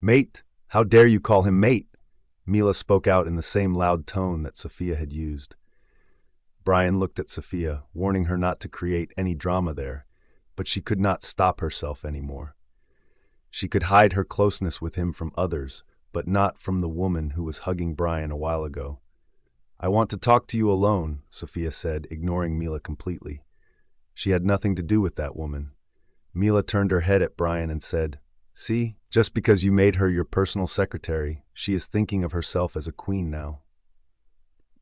Mate, how dare you call him mate? Mila spoke out in the same loud tone that Sophia had used. Brian looked at Sophia, warning her not to create any drama there, but she could not stop herself anymore. She could hide her closeness with him from others, but not from the woman who was hugging Brian a while ago. I want to talk to you alone, Sophia said, ignoring Mila completely. She had nothing to do with that woman. Mila turned her head at Brian and said, See, just because you made her your personal secretary, she is thinking of herself as a queen now.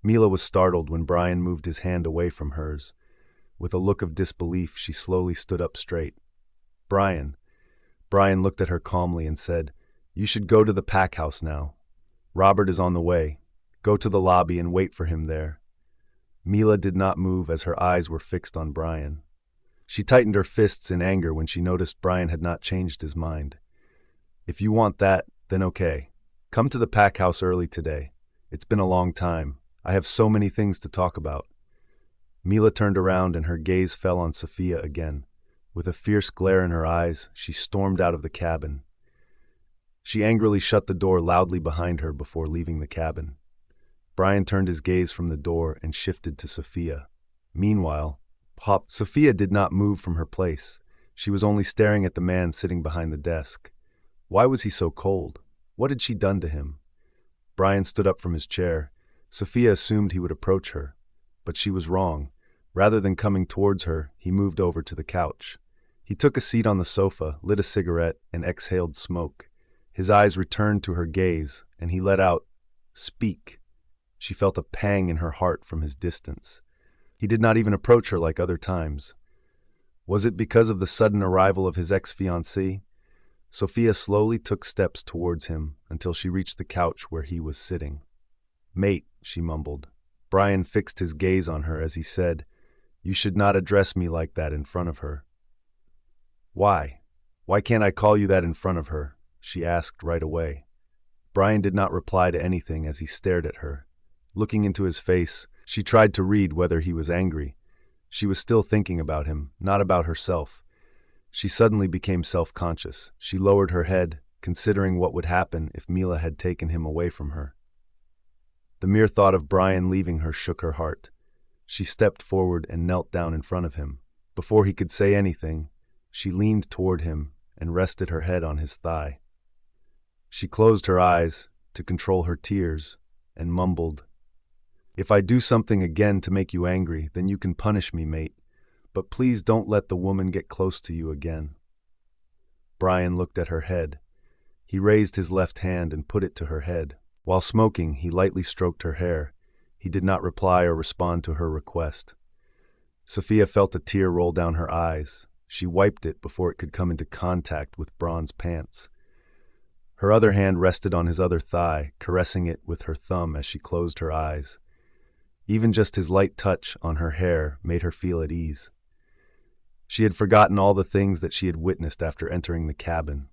Mila was startled when Brian moved his hand away from hers. With a look of disbelief, she slowly stood up straight. Brian looked at her calmly and said, You should go to the pack house now. Robert is on the way. Go to the lobby and wait for him there. Mila did not move as her eyes were fixed on Brian. She tightened her fists in anger when she noticed Brian had not changed his mind. If you want that, then okay. Come to the pack house early today. It's been a long time. I have so many things to talk about. Mila turned around and her gaze fell on Sophia again. With a fierce glare in her eyes, she stormed out of the cabin. She angrily shut the door loudly behind her before leaving the cabin. Brian turned his gaze from the door and shifted to Sophia. Meanwhile, Sophia did not move from her place. She was only staring at the man sitting behind the desk. Why was he so cold? What had she done to him? Brian stood up from his chair. Sophia assumed he would approach her, but she was wrong. Rather than coming towards her, he moved over to the couch. He took a seat on the sofa, lit a cigarette, and exhaled smoke. His eyes returned to her gaze, and he let out, Speak. She felt a pang in her heart from his distance. He did not even approach her like other times. Was it because of the sudden arrival of his ex-fiancée? Sophia slowly took steps towards him until she reached the couch where he was sitting. Mate, she mumbled. Brian fixed his gaze on her as he said, You should not address me like that in front of her. Why? Why can't I call you that in front of her? She asked right away. Brian did not reply to anything as he stared at her. Looking into his face, she tried to read whether he was angry. She was still thinking about him, not about herself. She suddenly became self-conscious. She lowered her head, considering what would happen if Mila had taken him away from her. The mere thought of Brian leaving her shook her heart. She stepped forward and knelt down in front of him. Before he could say anything, she leaned toward him and rested her head on his thigh. She closed her eyes to control her tears and mumbled, If I do something again to make you angry, then you can punish me, mate. But please don't let the woman get close to you again. Brian looked at her head. He raised his left hand and put it to her head. While smoking, he lightly stroked her hair. He did not reply or respond to her request. Sophia felt a tear roll down her eyes. She wiped it before it could come into contact with Braun's pants. Her other hand rested on his other thigh, caressing it with her thumb as she closed her eyes. Even just his light touch on her hair made her feel at ease. She had forgotten all the things that she had witnessed after entering the cabin.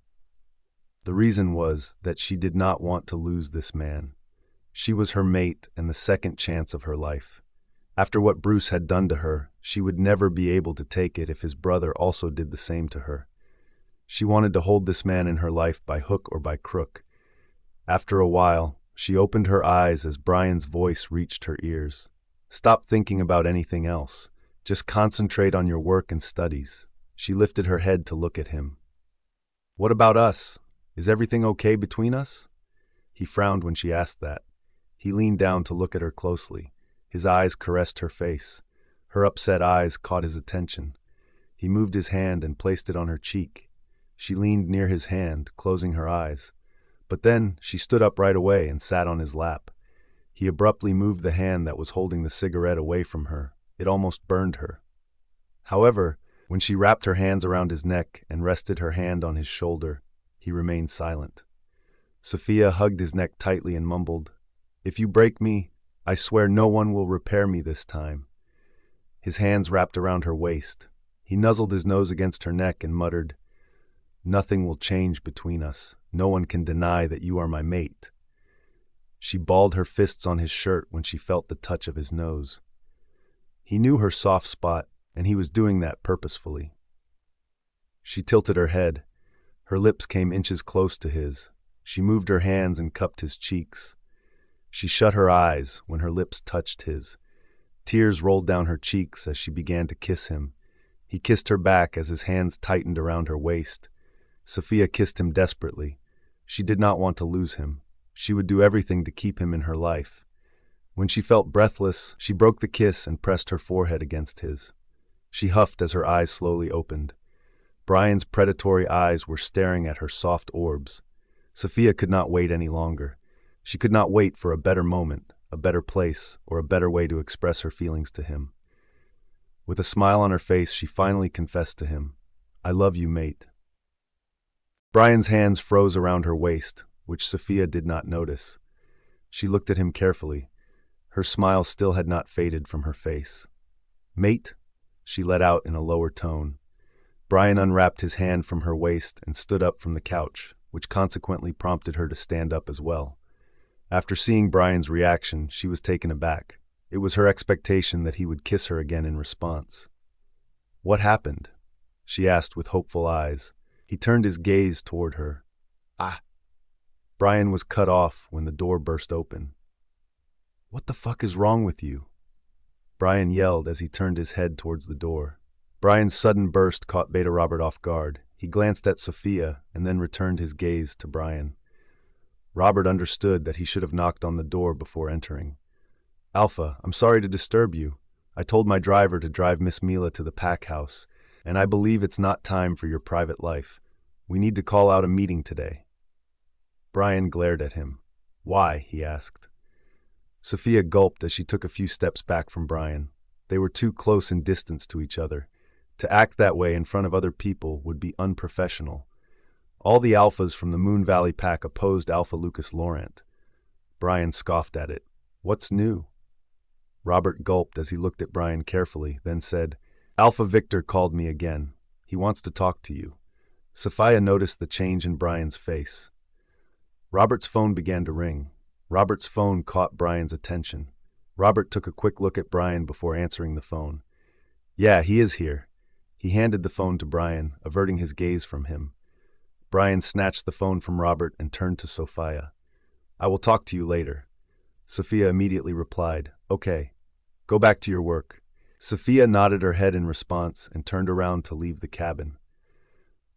The reason was that she did not want to lose this man. She was her mate and the second chance of her life. After what Bruce had done to her, she would never be able to take it if his brother also did the same to her. She wanted to hold this man in her life by hook or by crook. After a while, she opened her eyes as Brian's voice reached her ears. Stop thinking about anything else. Just concentrate on your work and studies. She lifted her head to look at him. What about us? Is everything okay between us? He frowned when she asked that. He leaned down to look at her closely. His eyes caressed her face. Her upset eyes caught his attention. He moved his hand and placed it on her cheek. She leaned near his hand, closing her eyes. But then she stood up right away and sat on his lap. He abruptly moved the hand that was holding the cigarette away from her. It almost burned her. However, when she wrapped her hands around his neck and rested her hand on his shoulder, he remained silent. Sophia hugged his neck tightly and mumbled, If you break me, I swear no one will repair me this time. His hands wrapped around her waist. He nuzzled his nose against her neck and muttered, Nothing will change between us. No one can deny that you are my mate. She balled her fists on his shirt when she felt the touch of his nose. He knew her soft spot, and he was doing that purposefully. She tilted her head. Her lips came inches close to his. She moved her hands and cupped his cheeks. She shut her eyes when her lips touched his. Tears rolled down her cheeks as she began to kiss him. He kissed her back as his hands tightened around her waist. Sophia kissed him desperately. She did not want to lose him. She would do everything to keep him in her life. When she felt breathless, she broke the kiss and pressed her forehead against his. She huffed as her eyes slowly opened. Brian's predatory eyes were staring at her soft orbs. Sophia could not wait any longer. She could not wait for a better moment, a better place, or a better way to express her feelings to him. With a smile on her face, she finally confessed to him, "I love you, mate." Brian's hands froze around her waist, which Sophia did not notice. She looked at him carefully. Her smile still had not faded from her face. "Mate?" she let out in a lower tone. Brian unwrapped his hand from her waist and stood up from the couch, which consequently prompted her to stand up as well. After seeing Brian's reaction, she was taken aback. It was her expectation that he would kiss her again in response. "What happened?" she asked with hopeful eyes. He turned his gaze toward her. "Ah!" Brian was cut off when the door burst open. "What the fuck is wrong with you?" Brian yelled as he turned his head towards the door. Brian's sudden burst caught Beta Robert off guard. He glanced at Sophia and then returned his gaze to Brian. Robert understood that he should have knocked on the door before entering. "Alpha, I'm sorry to disturb you. I told my driver to drive Miss Mila to the pack house, and I believe it's not time for your private life. We need to call out a meeting today." Brian glared at him. "Why?" he asked. Sophia gulped as she took a few steps back from Brian. They were too close in distance to each other. To act that way in front of other people would be unprofessional. All the alphas from the Moon Valley pack opposed Alpha Lucas Laurent. Brian scoffed at it. "What's new?" Robert gulped as he looked at Brian carefully, then said, "Alpha Victor called me again. He wants to talk to you." Sophia noticed the change in Brian's face. Robert's phone began to ring. Robert's phone caught Brian's attention. Robert took a quick look at Brian before answering the phone. "Yeah, he is here." He handed the phone to Brian, averting his gaze from him. Brian snatched the phone from Robert and turned to Sophia. "I will talk to you later." Sophia immediately replied, "Okay. Go back to your work." Sophia nodded her head in response and turned around to leave the cabin.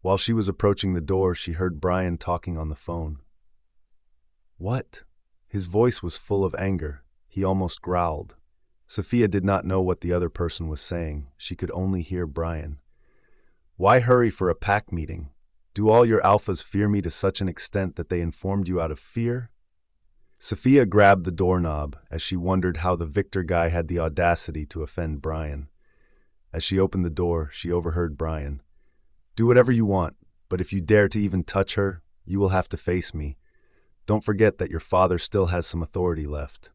While she was approaching the door, she heard Brian talking on the phone. "What?" His voice was full of anger. He almost growled. Sophia did not know what the other person was saying. She could only hear Brian. "Why hurry for a pack meeting? Do all your alphas fear me to such an extent that they informed you out of fear?" Sophia grabbed the doorknob as she wondered how the Victor guy had the audacity to offend Brian. As she opened the door, she overheard Brian. "Do whatever you want, but if you dare to even touch her, you will have to face me. Don't forget that your father still has some authority left."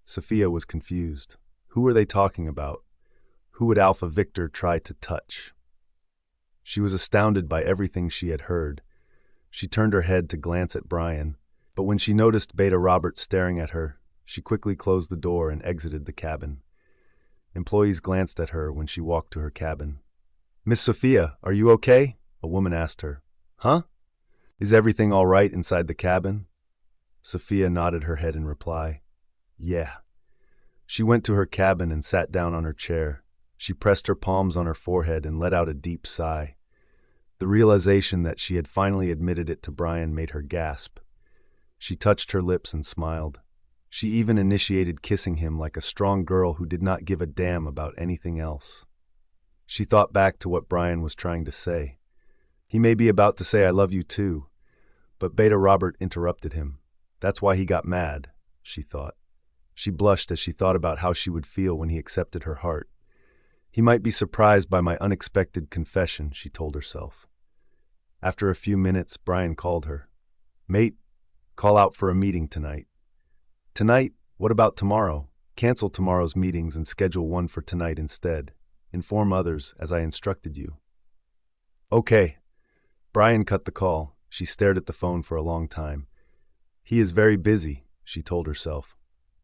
Sophia was confused. Who were they talking about? Who would Alpha Victor try to touch? She was astounded by everything she had heard. She turned her head to glance at Brian, but when she noticed Beta Robert staring at her, she quickly closed the door and exited the cabin. Employees glanced at her when she walked to her cabin. "Miss Sophia, are you okay?" a woman asked her. "Huh? Is everything all right inside the cabin?" Sophia nodded her head in reply. "Yeah." She went to her cabin and sat down on her chair. She pressed her palms on her forehead and let out a deep sigh. The realization that she had finally admitted it to Brian made her gasp. She touched her lips and smiled. She even initiated kissing him like a strong girl who did not give a damn about anything else. She thought back to what Brian was trying to say. He may be about to say, "I love you too," but Beta Robert interrupted him. That's why he got mad, she thought. She blushed as she thought about how she would feel when he accepted her heart. He might be surprised by my unexpected confession, she told herself. After a few minutes, Brian called her. "Mate, call out for a meeting tonight." "Tonight? What about tomorrow? Cancel tomorrow's meetings and schedule one for tonight instead. Inform others, as I instructed you." "Okay." Brian cut the call. She stared at the phone for a long time. "He is very busy," she told herself.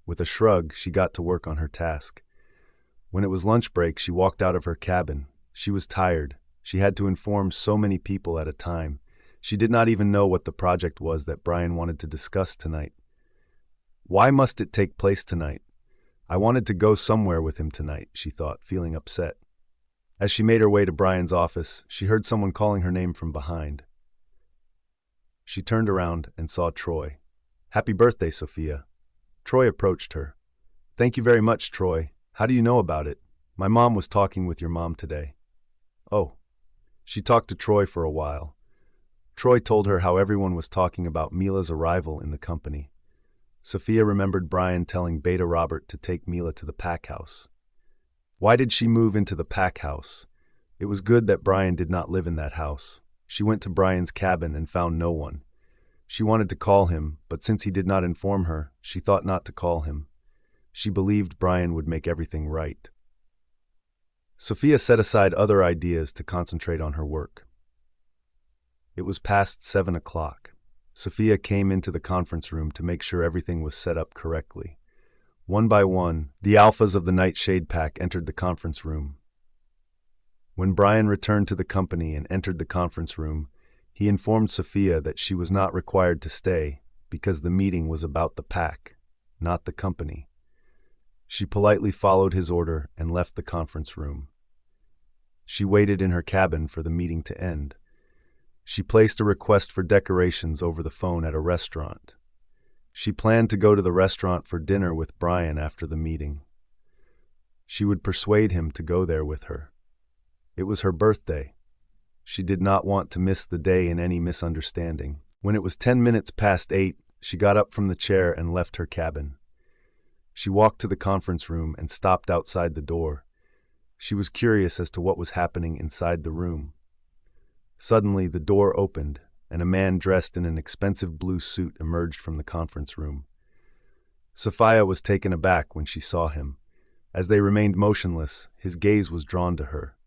With a shrug, she got to work on her task. When it was lunch break, she walked out of her cabin. She was tired. She had to inform so many people at a time. She did not even know what the project was that Brian wanted to discuss tonight. Why must it take place tonight? I wanted to go somewhere with him tonight, she thought, feeling upset. As she made her way to Brian's office, she heard someone calling her name from behind. She turned around and saw Troy. "Happy birthday, Sophia." Troy approached her. "Thank you very much, Troy. How do you know about it? My mom was talking with your mom today." "Oh." She talked to Troy for a while. Troy told her how everyone was talking about Mila's arrival in the company. Sophia remembered Brian telling Beta Robert to take Mila to the pack house. Why did she move into the pack house? It was good that Brian did not live in that house. She went to Brian's cabin and found no one. She wanted to call him, but since he did not inform her, she thought not to call him. She believed Brian would make everything right. Sophia set aside other ideas to concentrate on her work. It was past 7 o'clock. Sophia came into the conference room to make sure everything was set up correctly. One by one, the alphas of the Nightshade pack entered the conference room. When Brian returned to the company and entered the conference room, he informed Sophia that she was not required to stay because the meeting was about the pack, not the company. She politely followed his order and left the conference room. She waited in her cabin for the meeting to end. She placed a request for decorations over the phone at a restaurant. She planned to go to the restaurant for dinner with Brian after the meeting. She would persuade him to go there with her. It was her birthday. She did not want to miss the day in any misunderstanding. When it was 10 minutes past 8, she got up from the chair and left her cabin. She walked to the conference room and stopped outside the door. She was curious as to what was happening inside the room. Suddenly, the door opened, and a man dressed in an expensive blue suit emerged from the conference room. Sophia was taken aback when she saw him. As they remained motionless, his gaze was drawn to her.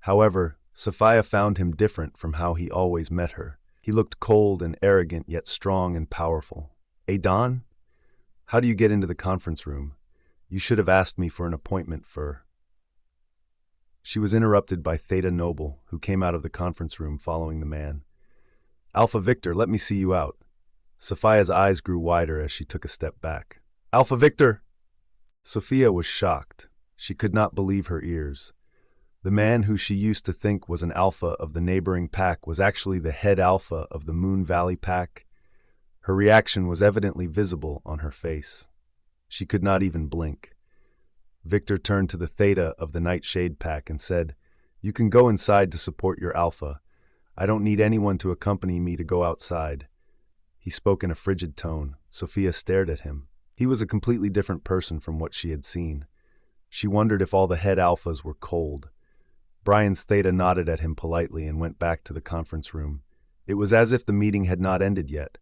However, Sophia found him different from how he always met her. He looked cold and arrogant, yet strong and powerful. "Don? How do you get into the conference room? You should have asked me for an appointment for—" She was interrupted by Theta Noble, who came out of the conference room following the man. "Alpha Victor, let me see you out." Sophia's eyes grew wider as she took a step back. "Alpha Victor!" Sophia was shocked. She could not believe her ears. The man who she used to think was an alpha of the neighboring pack was actually the head alpha of the Moon Valley pack. Her reaction was evidently visible on her face. She could not even blink. Victor turned to the Theta of the Nightshade pack and said, "You can go inside to support your alpha. I don't need anyone to accompany me to go outside." He spoke in a frigid tone. Sophia stared at him. He was a completely different person from what she had seen. She wondered if all the head alphas were cold. Brian's Theta nodded at him politely and went back to the conference room. It was as if the meeting had not ended yet.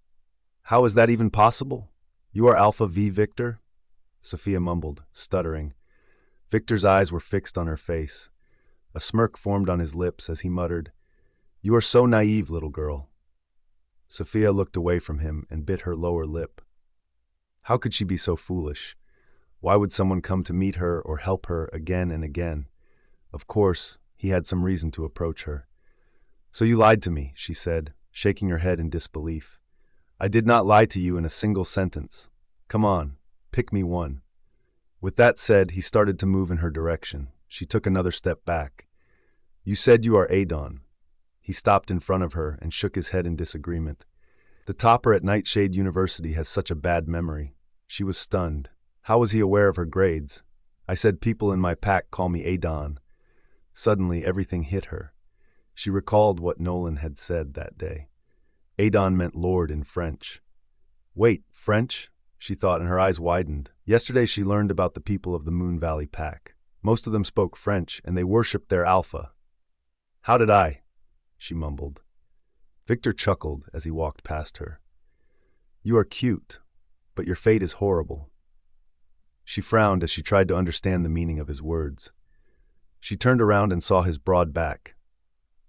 "How is that even possible? You are Alpha V Victor?" Sophia mumbled, stuttering. Victor's eyes were fixed on her face. A smirk formed on his lips as he muttered, "You are so naive, little girl." Sophia looked away from him and bit her lower lip. How could she be so foolish? Why would someone come to meet her or help her again and again? Of course, he had some reason to approach her. "So you lied to me," she said, shaking her head in disbelief. "I did not lie to you in a single sentence. Come on, pick me one." With that said, he started to move in her direction. She took another step back. "You said you are Don." He stopped in front of her and shook his head in disagreement. The topper at Nightshade University has such a bad memory. She was stunned. How was he aware of her grades? "I said people in my pack call me Don." Suddenly, everything hit her. She recalled what Nolan had said that day. Don meant Lord in French. Wait, French? She thought, and her eyes widened. Yesterday she learned about the people of the Moon Valley pack. Most of them spoke French, and they worshipped their alpha. "How did I?" she mumbled. Victor chuckled as he walked past her. "You are cute, but your fate is horrible." She frowned as she tried to understand the meaning of his words. She turned around and saw his broad back.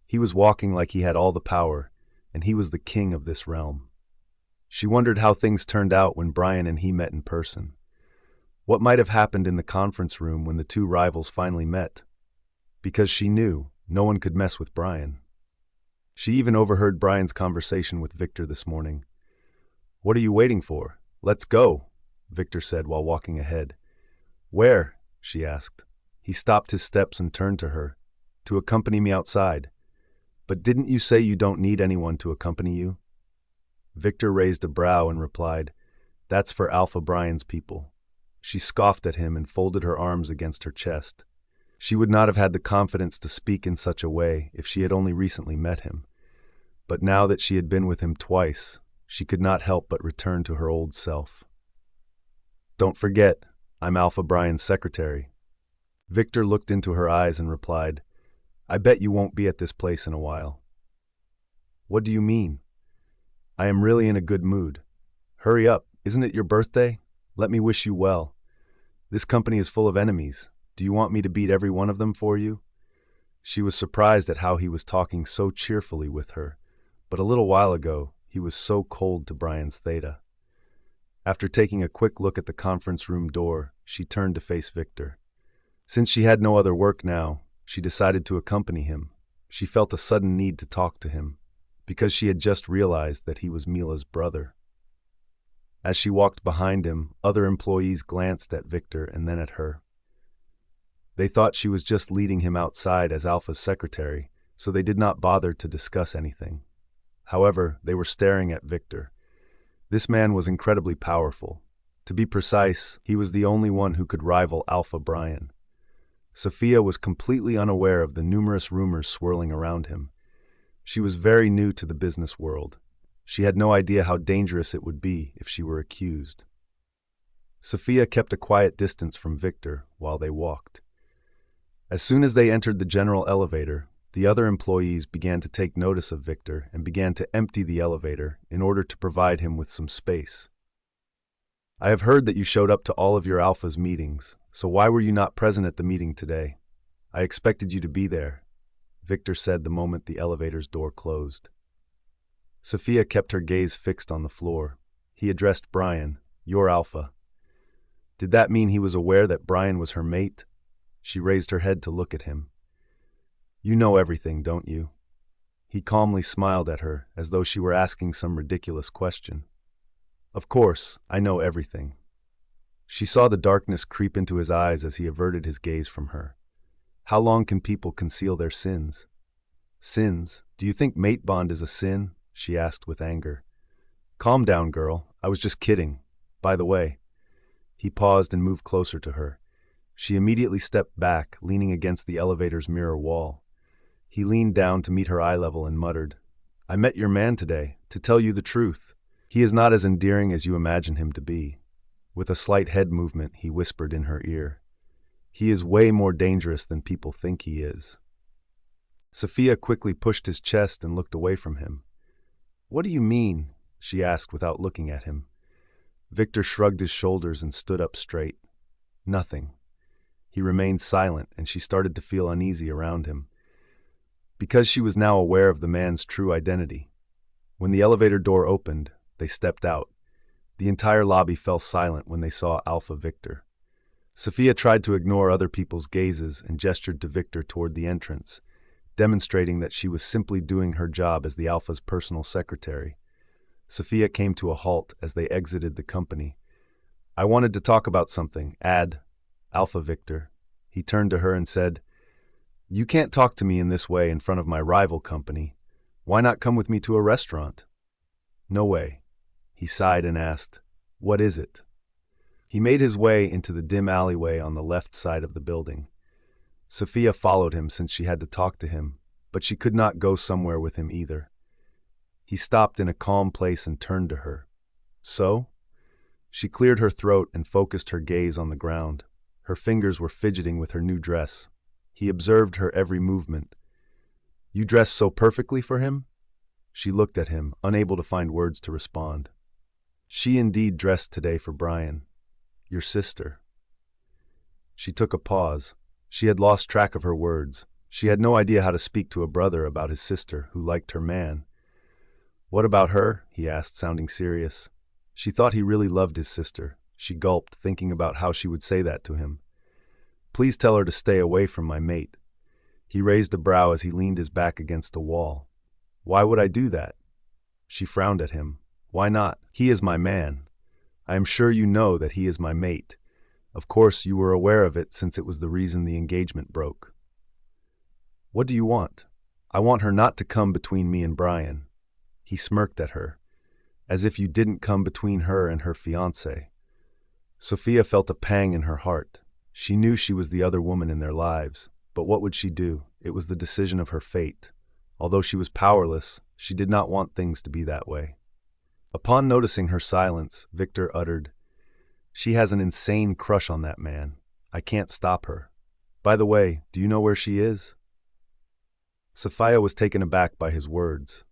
He was walking like he had all the power, and he was the king of this realm. She wondered how things turned out when Brian and he met in person. What might have happened in the conference room when the two rivals finally met? Because she knew no one could mess with Brian. She even overheard Brian's conversation with Victor this morning. "What are you waiting for? Let's go," Victor said while walking ahead. "Where?" she asked. He stopped his steps and turned to her. "To accompany me outside." "But didn't you say you don't need anyone to accompany you?" Victor raised a brow and replied, "That's for Alpha Brian's people." She scoffed at him and folded her arms against her chest. She would not have had the confidence to speak in such a way if she had only recently met him. But now that she had been with him twice, she could not help but return to her old self. "Don't forget, I'm Alpha Brian's secretary." Victor looked into her eyes and replied, "I bet you won't be at this place in a while." "What do you mean?" "I am really in a good mood. Hurry up, isn't it your birthday? Let me wish you well. This company is full of enemies. Do you want me to beat every one of them for you?" She was surprised at how he was talking so cheerfully with her, but a little while ago, he was so cold to Brian's theta. After taking a quick look at the conference room door, she turned to face Victor. Since she had no other work now, she decided to accompany him. She felt a sudden need to talk to him, because she had just realized that he was Mila's brother. As she walked behind him, other employees glanced at Victor and then at her. They thought she was just leading him outside as Alpha's secretary, so they did not bother to discuss anything. However, they were staring at Victor. This man was incredibly powerful. To be precise, he was the only one who could rival Alpha Brian. Sophia was completely unaware of the numerous rumors swirling around him. She was very new to the business world. She had no idea how dangerous it would be if she were accused. Sophia kept a quiet distance from Victor while they walked. As soon as they entered the general elevator, the other employees began to take notice of Victor and began to empty the elevator in order to provide him with some space. "I have heard that you showed up to all of your Alpha's meetings, so why were you not present at the meeting today? I expected you to be there," Victor said the moment the elevator's door closed. Sophia kept her gaze fixed on the floor. He addressed Brian, "Your Alpha." Did that mean he was aware that Brian was her mate? She raised her head to look at him. "You know everything, don't you?" He calmly smiled at her, as though she were asking some ridiculous question. "Of course, I know everything." She saw the darkness creep into his eyes as he averted his gaze from her. How long can people conceal their sins? "Sins? Do you think mate bond is a sin?" she asked with anger. "Calm down, girl. I was just kidding. By the way." He paused and moved closer to her. She immediately stepped back, leaning against the elevator's mirror wall. He leaned down to meet her eye level and muttered, "I met your man today. To tell you the truth, he is not as endearing as you imagine him to be." With a slight head movement, he whispered in her ear, "He is way more dangerous than people think he is." Sophia quickly pushed his chest and looked away from him. "What do you mean?" she asked without looking at him. Victor shrugged his shoulders and stood up straight. "Nothing." He remained silent, and she started to feel uneasy around him, because she was now aware of the man's true identity. When the elevator door opened, they stepped out. The entire lobby fell silent when they saw Alpha Victor. Sophia tried to ignore other people's gazes and gestured to Victor toward the entrance, demonstrating that she was simply doing her job as the Alpha's personal secretary. Sophia came to a halt as they exited the company. "I wanted to talk about something, Alpha Victor." He turned to her and said, "You can't talk to me in this way in front of my rival company. Why not come with me to a restaurant?" "No way." He sighed and asked, "What is it?" He made his way into the dim alleyway on the left side of the building. Sophia followed him since she had to talk to him, but she could not go somewhere with him either. He stopped in a calm place and turned to her. "So?" She cleared her throat and focused her gaze on the ground. Her fingers were fidgeting with her new dress. He observed her every movement. "You dress so perfectly for him?" She looked at him, unable to find words to respond. She indeed dressed today for Brian. "Your sister." She took a pause. She had lost track of her words. She had no idea how to speak to a brother about his sister who liked her man. "What about her?" he asked, sounding serious. She thought he really loved his sister. She gulped, thinking about how she would say that to him. "Please tell her to stay away from my mate." He raised a brow as he leaned his back against a wall. Why would I do that? She frowned at him. Why not? He is my man. I am sure you know that he is my mate. Of course, you were aware of it since it was the reason the engagement broke. What do you want? I want her not to come between me and Brian. He smirked at her, as if you didn't come between her and her fiancé. Sophia felt a pang in her heart. She knew she was the other woman in their lives, but what would she do? It was the decision of her fate. Although she was powerless, she did not want things to be that way. Upon noticing her silence, Victor uttered, "She has an insane crush on that man. I can't stop her. By the way, do you know where she is?" Sophia was taken aback by his words.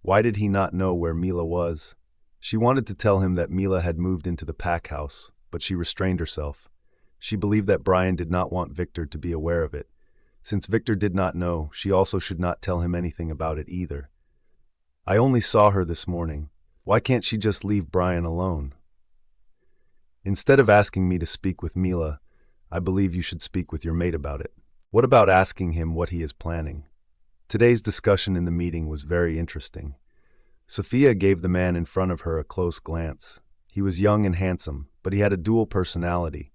Why did he not know where Mila was? She wanted to tell him that Mila had moved into the pack house, but she restrained herself. She believed that Brian did not want Victor to be aware of it. Since Victor did not know, she also should not tell him anything about it either. "I only saw her this morning. Why can't she just leave Brian alone?" "Instead of asking me to speak with Mila, I believe you should speak with your mate about it. What about asking him what he is planning?" Today's discussion in the meeting was very interesting. Sophia gave the man in front of her a close glance. He was young and handsome, but he had a dual personality.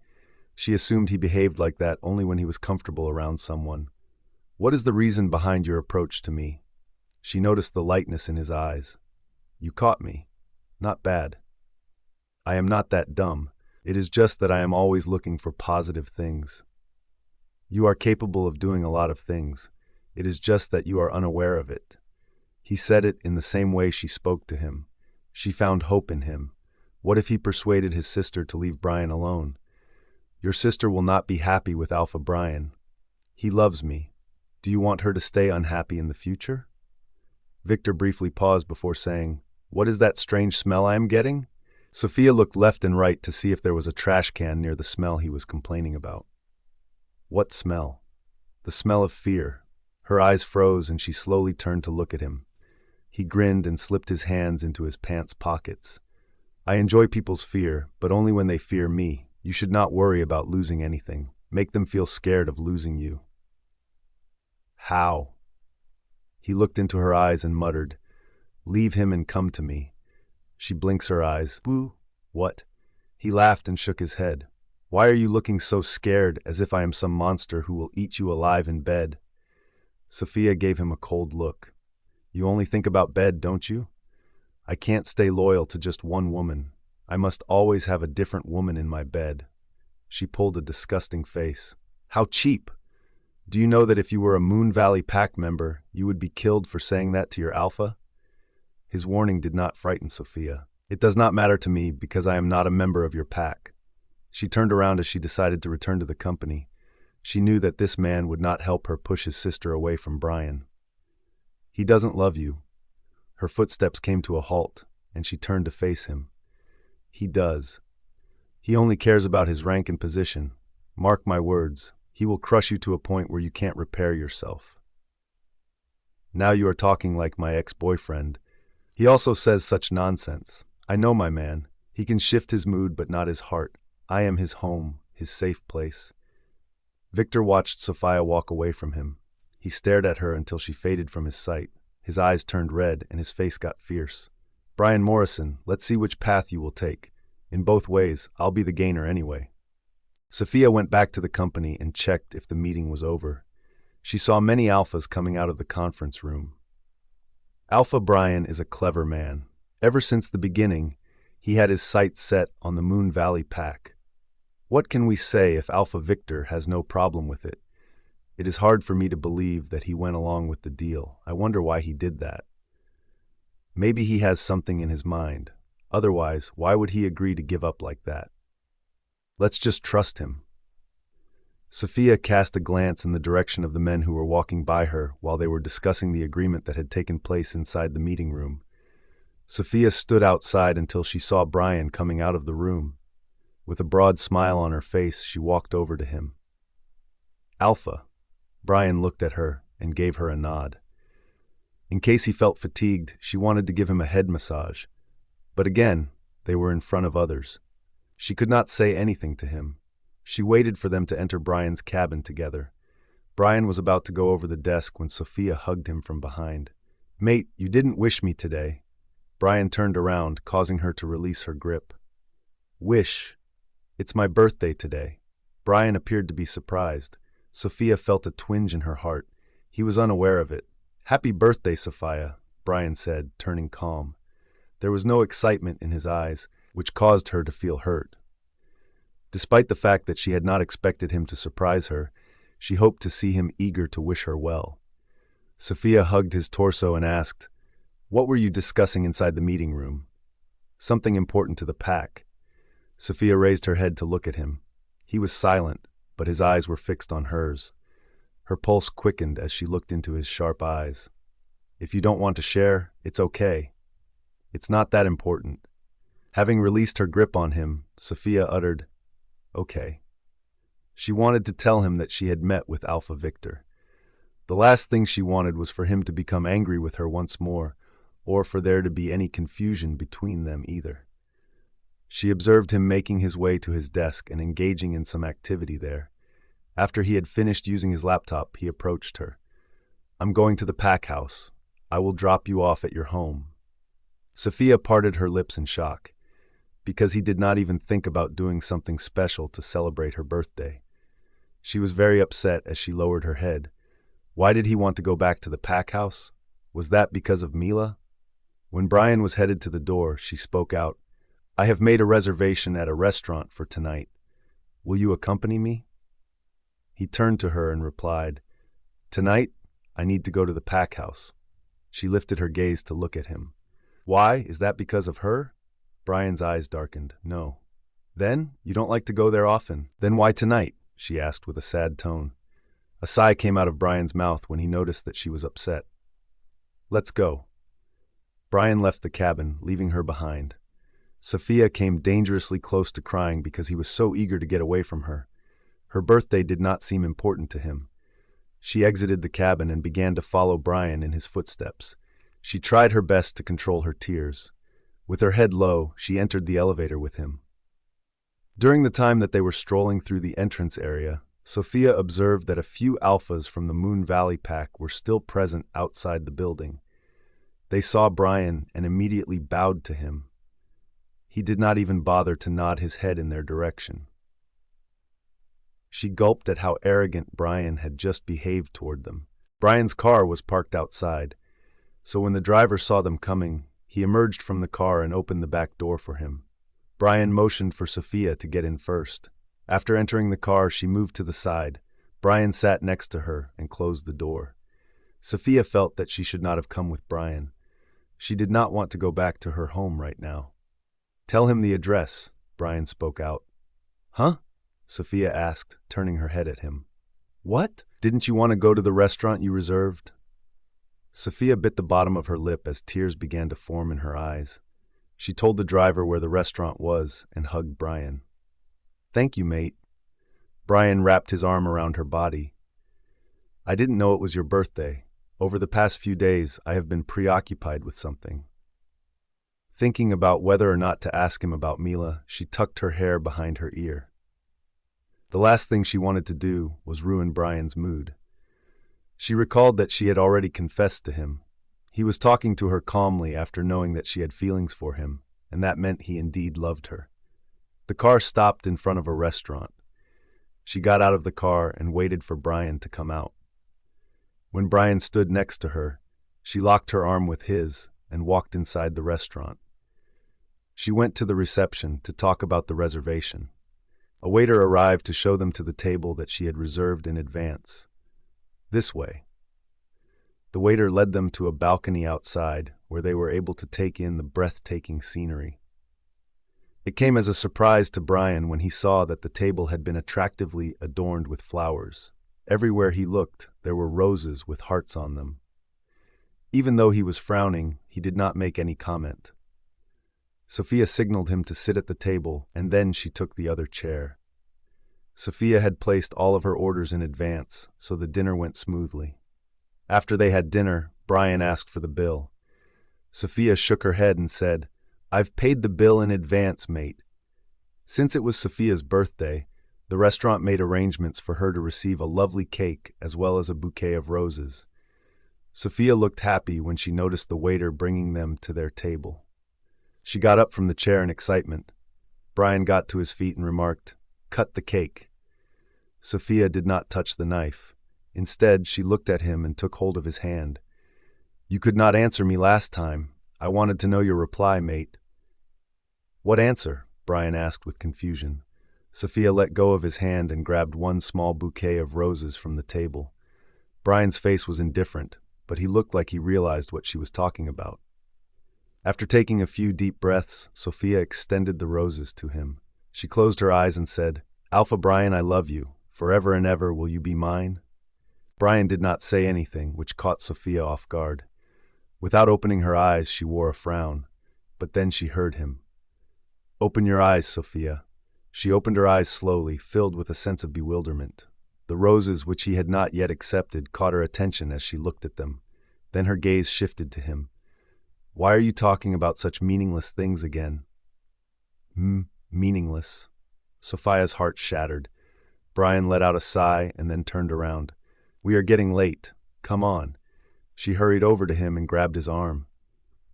She assumed he behaved like that only when he was comfortable around someone. "What is the reason behind your approach to me?" She noticed the lightness in his eyes. "You caught me. Not bad. I am not that dumb. It is just that I am always looking for positive things. You are capable of doing a lot of things. It is just that you are unaware of it." He said it in the same way she spoke to him. She found hope in him. What if he persuaded his sister to leave Brian alone? "Your sister will not be happy with Alpha Brian. He loves me. Do you want her to stay unhappy in the future?" Victor briefly paused before saying, "What is that strange smell I am getting?" Sophia looked left and right to see if there was a trash can near the smell he was complaining about. What smell? The smell of fear. Her eyes froze and she slowly turned to look at him. He grinned and slipped his hands into his pants pockets. "I enjoy people's fear, but only when they fear me. You should not worry about losing anything. Make them feel scared of losing you." "How?" He looked into her eyes and muttered, "Leave him and come to me." She blinks her eyes. "Boo. What?" He laughed and shook his head. "Why are you looking so scared, as if I am some monster who will eat you alive in bed?" Sophia gave him a cold look. "You only think about bed, don't you? I can't stay loyal to just one woman. I must always have a different woman in my bed." She pulled a disgusting face. "How cheap! Do you know that if you were a Moon Valley Pack member, you would be killed for saying that to your alpha?" His warning did not frighten Sophia. "It does not matter to me because I am not a member of your pack." She turned around as she decided to return to the company. She knew that this man would not help her push his sister away from Brian. "He doesn't love you." Her footsteps came to a halt, and she turned to face him. "He does. He only cares about his rank and position. Mark my words, he will crush you to a point where you can't repair yourself." "Now you are talking like my ex-boyfriend. He also says such nonsense. I know my man. He can shift his mood but not his heart. I am his home, his safe place." Victor watched Sophia walk away from him. He stared at her until she faded from his sight. His eyes turned red and his face got fierce. "Brian Morrison, let's see which path you will take. In both ways, I'll be the gainer anyway." Sophia went back to the company and checked if the meeting was over. She saw many alphas coming out of the conference room. Alpha Brian is a clever man. Ever since the beginning, he had his sights set on the Moon Valley Pack. What can we say if Alpha Victor has no problem with it? It is hard for me to believe that he went along with the deal. I wonder why he did that. Maybe he has something in his mind. Otherwise, why would he agree to give up like that? Let's just trust him. Sophia cast a glance in the direction of the men who were walking by her while they were discussing the agreement that had taken place inside the meeting room. Sophia stood outside until she saw Brian coming out of the room. With a broad smile on her face, she walked over to him. "Alpha." Brian looked at her and gave her a nod. In case he felt fatigued, she wanted to give him a head massage. But again, they were in front of others. She could not say anything to him. She waited for them to enter Brian's cabin together. Brian was about to go over the desk when Sophia hugged him from behind. Mate, you didn't wish me today. Brian turned around, causing her to release her grip. Wish? It's my birthday today. Brian appeared to be surprised. Sophia felt a twinge in her heart. He was unaware of it. Happy birthday, Sophia, Brian said, turning calm. There was no excitement in his eyes, which caused her to feel hurt. Despite the fact that she had not expected him to surprise her, she hoped to see him eager to wish her well. Sophia hugged his torso and asked, "What were you discussing inside the meeting room?" "Something important to the pack." Sophia raised her head to look at him. He was silent, but his eyes were fixed on hers. Her pulse quickened as she looked into his sharp eyes. "If you don't want to share, it's okay. It's not that important." Having released her grip on him, Sophia uttered, "Okay." She wanted to tell him that she had met with Alpha Victor. The last thing she wanted was for him to become angry with her once more, or for there to be any confusion between them either. She observed him making his way to his desk and engaging in some activity there. After he had finished using his laptop, he approached her. "I'm going to the pack house. I will drop you off at your home." Sophia parted her lips in shock, because he did not even think about doing something special to celebrate her birthday. She was very upset as she lowered her head. Why did he want to go back to the pack house? Was that because of Mila? When Brian was headed to the door, she spoke out, "I have made a reservation at a restaurant for tonight. Will you accompany me?" He turned to her and replied, "Tonight, I need to go to the pack house." She lifted her gaze to look at him. "Why? Is that because of her?" Brian's eyes darkened. "No." "Then? You don't like to go there often. Then why tonight?" she asked with a sad tone. A sigh came out of Brian's mouth when he noticed that she was upset. "Let's go." Brian left the cabin, leaving her behind. Sophia came dangerously close to crying because he was so eager to get away from her. Her birthday did not seem important to him. She exited the cabin and began to follow Brian in his footsteps. She tried her best to control her tears. With her head low, she entered the elevator with him. During the time that they were strolling through the entrance area, Sophia observed that a few alphas from the Moon Valley pack were still present outside the building. They saw Brian and immediately bowed to him. He did not even bother to nod his head in their direction. She gulped at how arrogant Brian had just behaved toward them. Brian's car was parked outside, so when the driver saw them coming, he emerged from the car and opened the back door for him. Brian motioned for Sophia to get in first. After entering the car, she moved to the side. Brian sat next to her and closed the door. Sophia felt that she should not have come with Brian. She did not want to go back to her home right now. "Tell him the address," Brian spoke out. "Huh?" Sophia asked, turning her head at him. "What? Didn't you want to go to the restaurant you reserved?" Sophia bit the bottom of her lip as tears began to form in her eyes. She told the driver where the restaurant was and hugged Brian. "Thank you, mate." Brian wrapped his arm around her body. "I didn't know it was your birthday. Over the past few days, I have been preoccupied with something." Thinking about whether or not to ask him about Mila, she tucked her hair behind her ear. The last thing she wanted to do was ruin Brian's mood. She recalled that she had already confessed to him. He was talking to her calmly after knowing that she had feelings for him, and that meant he indeed loved her. The car stopped in front of a restaurant. She got out of the car and waited for Brian to come out. When Brian stood next to her, she locked her arm with his and walked inside the restaurant. She went to the reception to talk about the reservation. A waiter arrived to show them to the table that she had reserved in advance. "This way." The waiter led them to a balcony outside where they were able to take in the breathtaking scenery. It came as a surprise to Brian when he saw that the table had been attractively adorned with flowers. Everywhere he looked, there were roses with hearts on them. Even though he was frowning, he did not make any comment. Sophia signaled him to sit at the table, and then she took the other chair. Sophia had placed all of her orders in advance, so the dinner went smoothly. After they had dinner, Brian asked for the bill. Sophia shook her head and said, "I've paid the bill in advance, mate." Since it was Sophia's birthday, the restaurant made arrangements for her to receive a lovely cake as well as a bouquet of roses. Sophia looked happy when she noticed the waiter bringing them to their table. She got up from the chair in excitement. Brian got to his feet and remarked, "Cut the cake." Sophia did not touch the knife. Instead, she looked at him and took hold of his hand. "You could not answer me last time. I wanted to know your reply, mate." "What answer?" Brian asked with confusion. Sophia let go of his hand and grabbed one small bouquet of roses from the table. Brian's face was indifferent, but he looked like he realized what she was talking about. After taking a few deep breaths, Sophia extended the roses to him. She closed her eyes and said, "Alpha Brian, I love you. Forever and ever will you be mine?" Brian did not say anything, which caught Sophia off guard. Without opening her eyes, she wore a frown, but then she heard him. "Open your eyes, Sophia." She opened her eyes slowly, filled with a sense of bewilderment. The roses, which he had not yet accepted, caught her attention as she looked at them. Then her gaze shifted to him. "Why are you talking about such meaningless things again?" Meaningless." Sophia's heart shattered. Brian let out a sigh and then turned around. "We are getting late. Come on." She hurried over to him and grabbed his arm.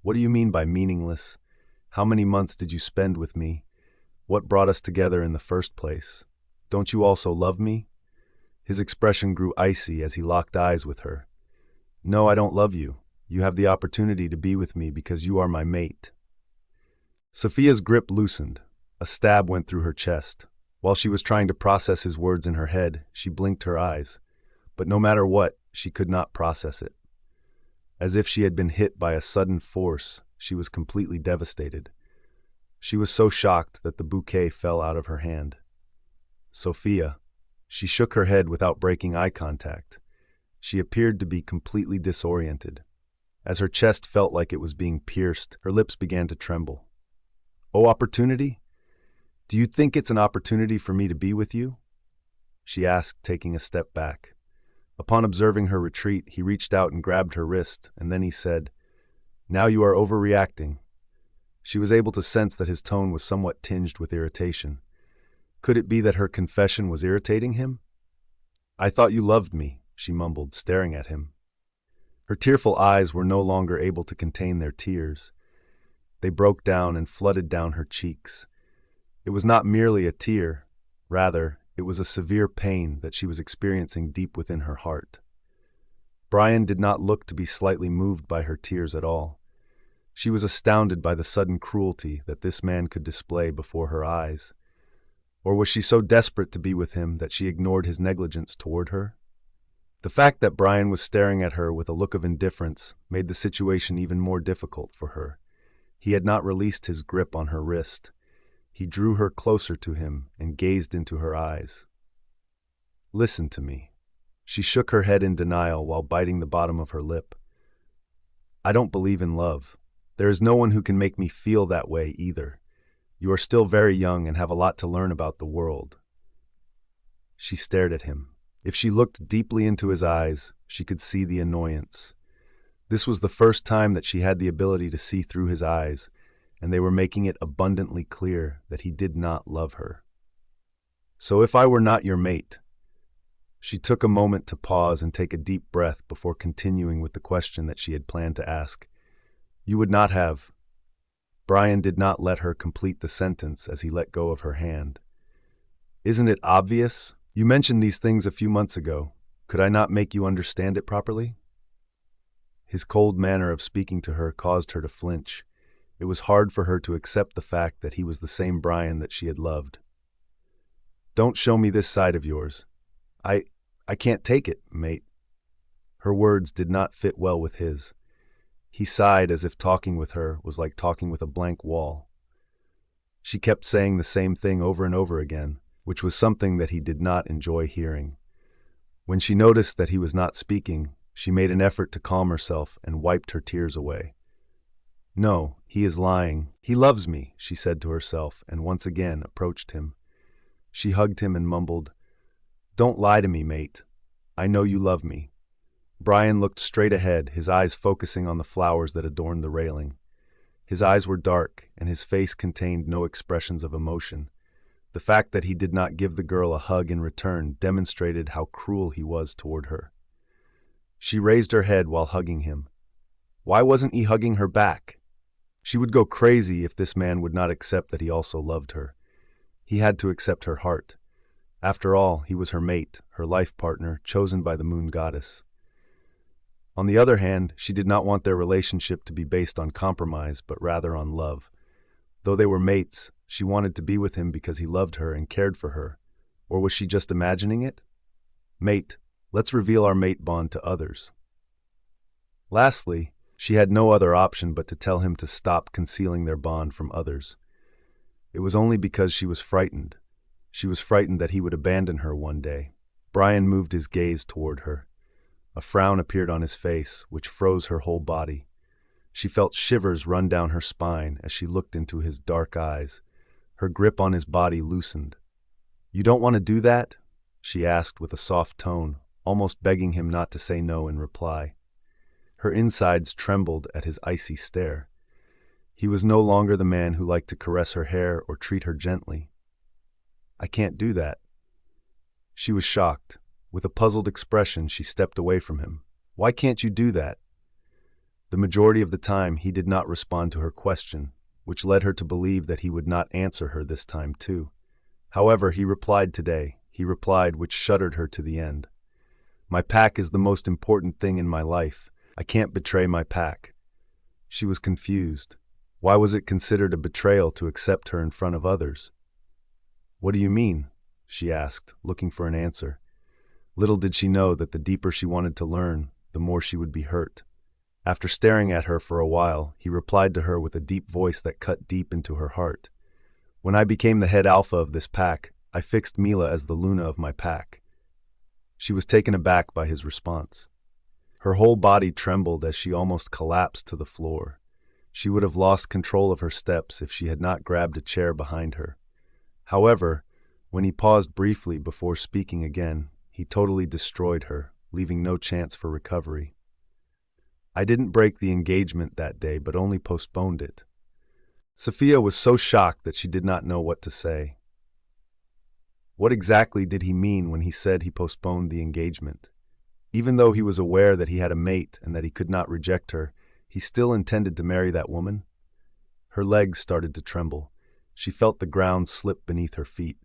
"What do you mean by meaningless? How many months did you spend with me? What brought us together in the first place? Don't you also love me?" His expression grew icy as he locked eyes with her. "No, I don't love you. You have the opportunity to be with me because you are my mate." Sophia's grip loosened. A stab went through her chest. While she was trying to process his words in her head, she blinked her eyes. But no matter what, she could not process it. As if she had been hit by a sudden force, she was completely devastated. She was so shocked that the bouquet fell out of her hand. "Sophia." She shook her head without breaking eye contact. She appeared to be completely disoriented. As her chest felt like it was being pierced, her lips began to tremble. "Oh, opportunity? Do you think it's an opportunity for me to be with you?" she asked, taking a step back. Upon observing her retreat, he reached out and grabbed her wrist, and then he said, "Now you are overreacting." She was able to sense that his tone was somewhat tinged with irritation. Could it be that her confession was irritating him? "I thought you loved me," she mumbled, staring at him. Her tearful eyes were no longer able to contain their tears. They broke down and flooded down her cheeks. It was not merely a tear. Rather, it was a severe pain that she was experiencing deep within her heart. Brian did not look to be slightly moved by her tears at all. She was astounded by the sudden cruelty that this man could display before her eyes. Or was she so desperate to be with him that she ignored his negligence toward her? The fact that Brian was staring at her with a look of indifference made the situation even more difficult for her. He had not released his grip on her wrist. He drew her closer to him and gazed into her eyes. "Listen to me." She shook her head in denial while biting the bottom of her lip. "I don't believe in love. There is no one who can make me feel that way either. You are still very young and have a lot to learn about the world." She stared at him. If she looked deeply into his eyes, she could see the annoyance. This was the first time that she had the ability to see through his eyes, and they were making it abundantly clear that he did not love her. "So if I were not your mate?" She took a moment to pause and take a deep breath before continuing with the question that she had planned to ask. "You would not have..." Brian did not let her complete the sentence as he let go of her hand. "Isn't it obvious? You mentioned these things a few months ago. Could I not make you understand it properly?" His cold manner of speaking to her caused her to flinch. It was hard for her to accept the fact that he was the same Brian that she had loved. "Don't show me this side of yours. I can't take it, mate." Her words did not fit well with his. He sighed as if talking with her was like talking with a blank wall. She kept saying the same thing over and over again, which was something that he did not enjoy hearing. When she noticed that he was not speaking, she made an effort to calm herself and wiped her tears away. "No, he is lying. He loves me," she said to herself, and once again approached him. She hugged him and mumbled, "Don't lie to me, mate. I know you love me." Brian looked straight ahead, his eyes focusing on the flowers that adorned the railing. His eyes were dark, and his face contained no expressions of emotion. The fact that he did not give the girl a hug in return demonstrated how cruel he was toward her. She raised her head while hugging him. Why wasn't he hugging her back? She would go crazy if this man would not accept that he also loved her. He had to accept her heart. After all, he was her mate, her life partner, chosen by the moon goddess. On the other hand, she did not want their relationship to be based on compromise, but rather on love. Though they were mates, she wanted to be with him because he loved her and cared for her. Or was she just imagining it? Mate, let's reveal our mate bond to others. Lastly, she had no other option but to tell him to stop concealing their bond from others. It was only because she was frightened. She was frightened that he would abandon her one day. Brian moved his gaze toward her. A frown appeared on his face, which froze her whole body. She felt shivers run down her spine as she looked into his dark eyes. Her grip on his body loosened. "You don't want to do that?" she asked with a soft tone, almost begging him not to say no in reply. Her insides trembled at his icy stare. He was no longer the man who liked to caress her hair or treat her gently. "I can't do that." She was shocked. With a puzzled expression, she stepped away from him. "Why can't you do that?" The majority of the time, he did not respond to her question, which led her to believe that he would not answer her this time too. However, he replied today. He replied, which shuddered her to the end. "My pack is the most important thing in my life. I can't betray my pack." She was confused. Why was it considered a betrayal to accept her in front of others? "What do you mean?" she asked, looking for an answer. Little did she know that the deeper she wanted to learn, the more she would be hurt. After staring at her for a while, he replied to her with a deep voice that cut deep into her heart. "When I became the head alpha of this pack, I fixed Mila as the Luna of my pack." She was taken aback by his response. Her whole body trembled as she almost collapsed to the floor. She would have lost control of her steps if she had not grabbed a chair behind her. However, when he paused briefly before speaking again, he totally destroyed her, leaving no chance for recovery. "I didn't break the engagement that day, but only postponed it." Sophia was so shocked that she did not know what to say. What exactly did he mean when he said he postponed the engagement? Even though he was aware that he had a mate and that he could not reject her, he still intended to marry that woman? Her legs started to tremble. She felt the ground slip beneath her feet.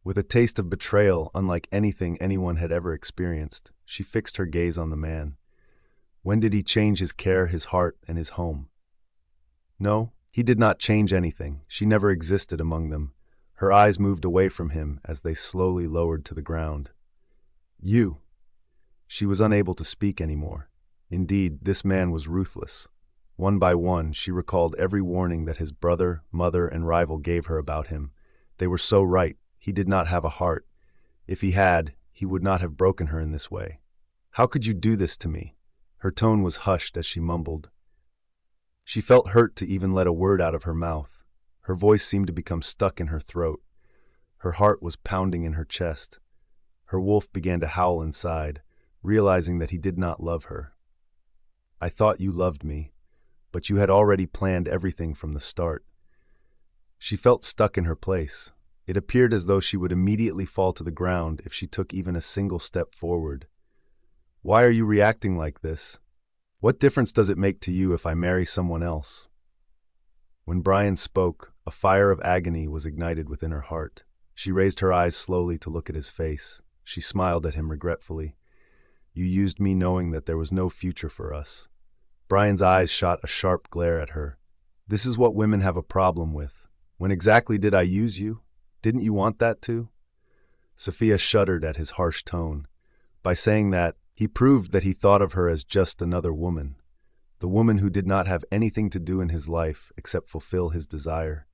With a taste of betrayal unlike anything anyone had ever experienced, she fixed her gaze on the man. When did he change his care, his heart, and his home? No, he did not change anything. She never existed among them. Her eyes moved away from him as they slowly lowered to the ground. "You." She was unable to speak anymore. Indeed, this man was ruthless. One by one, she recalled every warning that his brother, mother, and rival gave her about him. They were so right. He did not have a heart. If he had, he would not have broken her in this way. "How could you do this to me?" Her tone was hushed as she mumbled. She felt hurt to even let a word out of her mouth. Her voice seemed to become stuck in her throat. Her heart was pounding in her chest. Her wolf began to howl inside, realizing that he did not love her. "I thought you loved me, but you had already planned everything from the start." She felt stuck in her place. It appeared as though she would immediately fall to the ground if she took even a single step forward. "Why are you reacting like this? What difference does it make to you if I marry someone else?" When Brian spoke, a fire of agony was ignited within her heart. She raised her eyes slowly to look at his face. She smiled at him regretfully. "You used me knowing that there was no future for us." Brian's eyes shot a sharp glare at her. "This is what women have a problem with. When exactly did I use you? Didn't you want that too?" Sophia shuddered at his harsh tone. By saying that, he proved that he thought of her as just another woman. The woman who did not have anything to do in his life except fulfill his desire.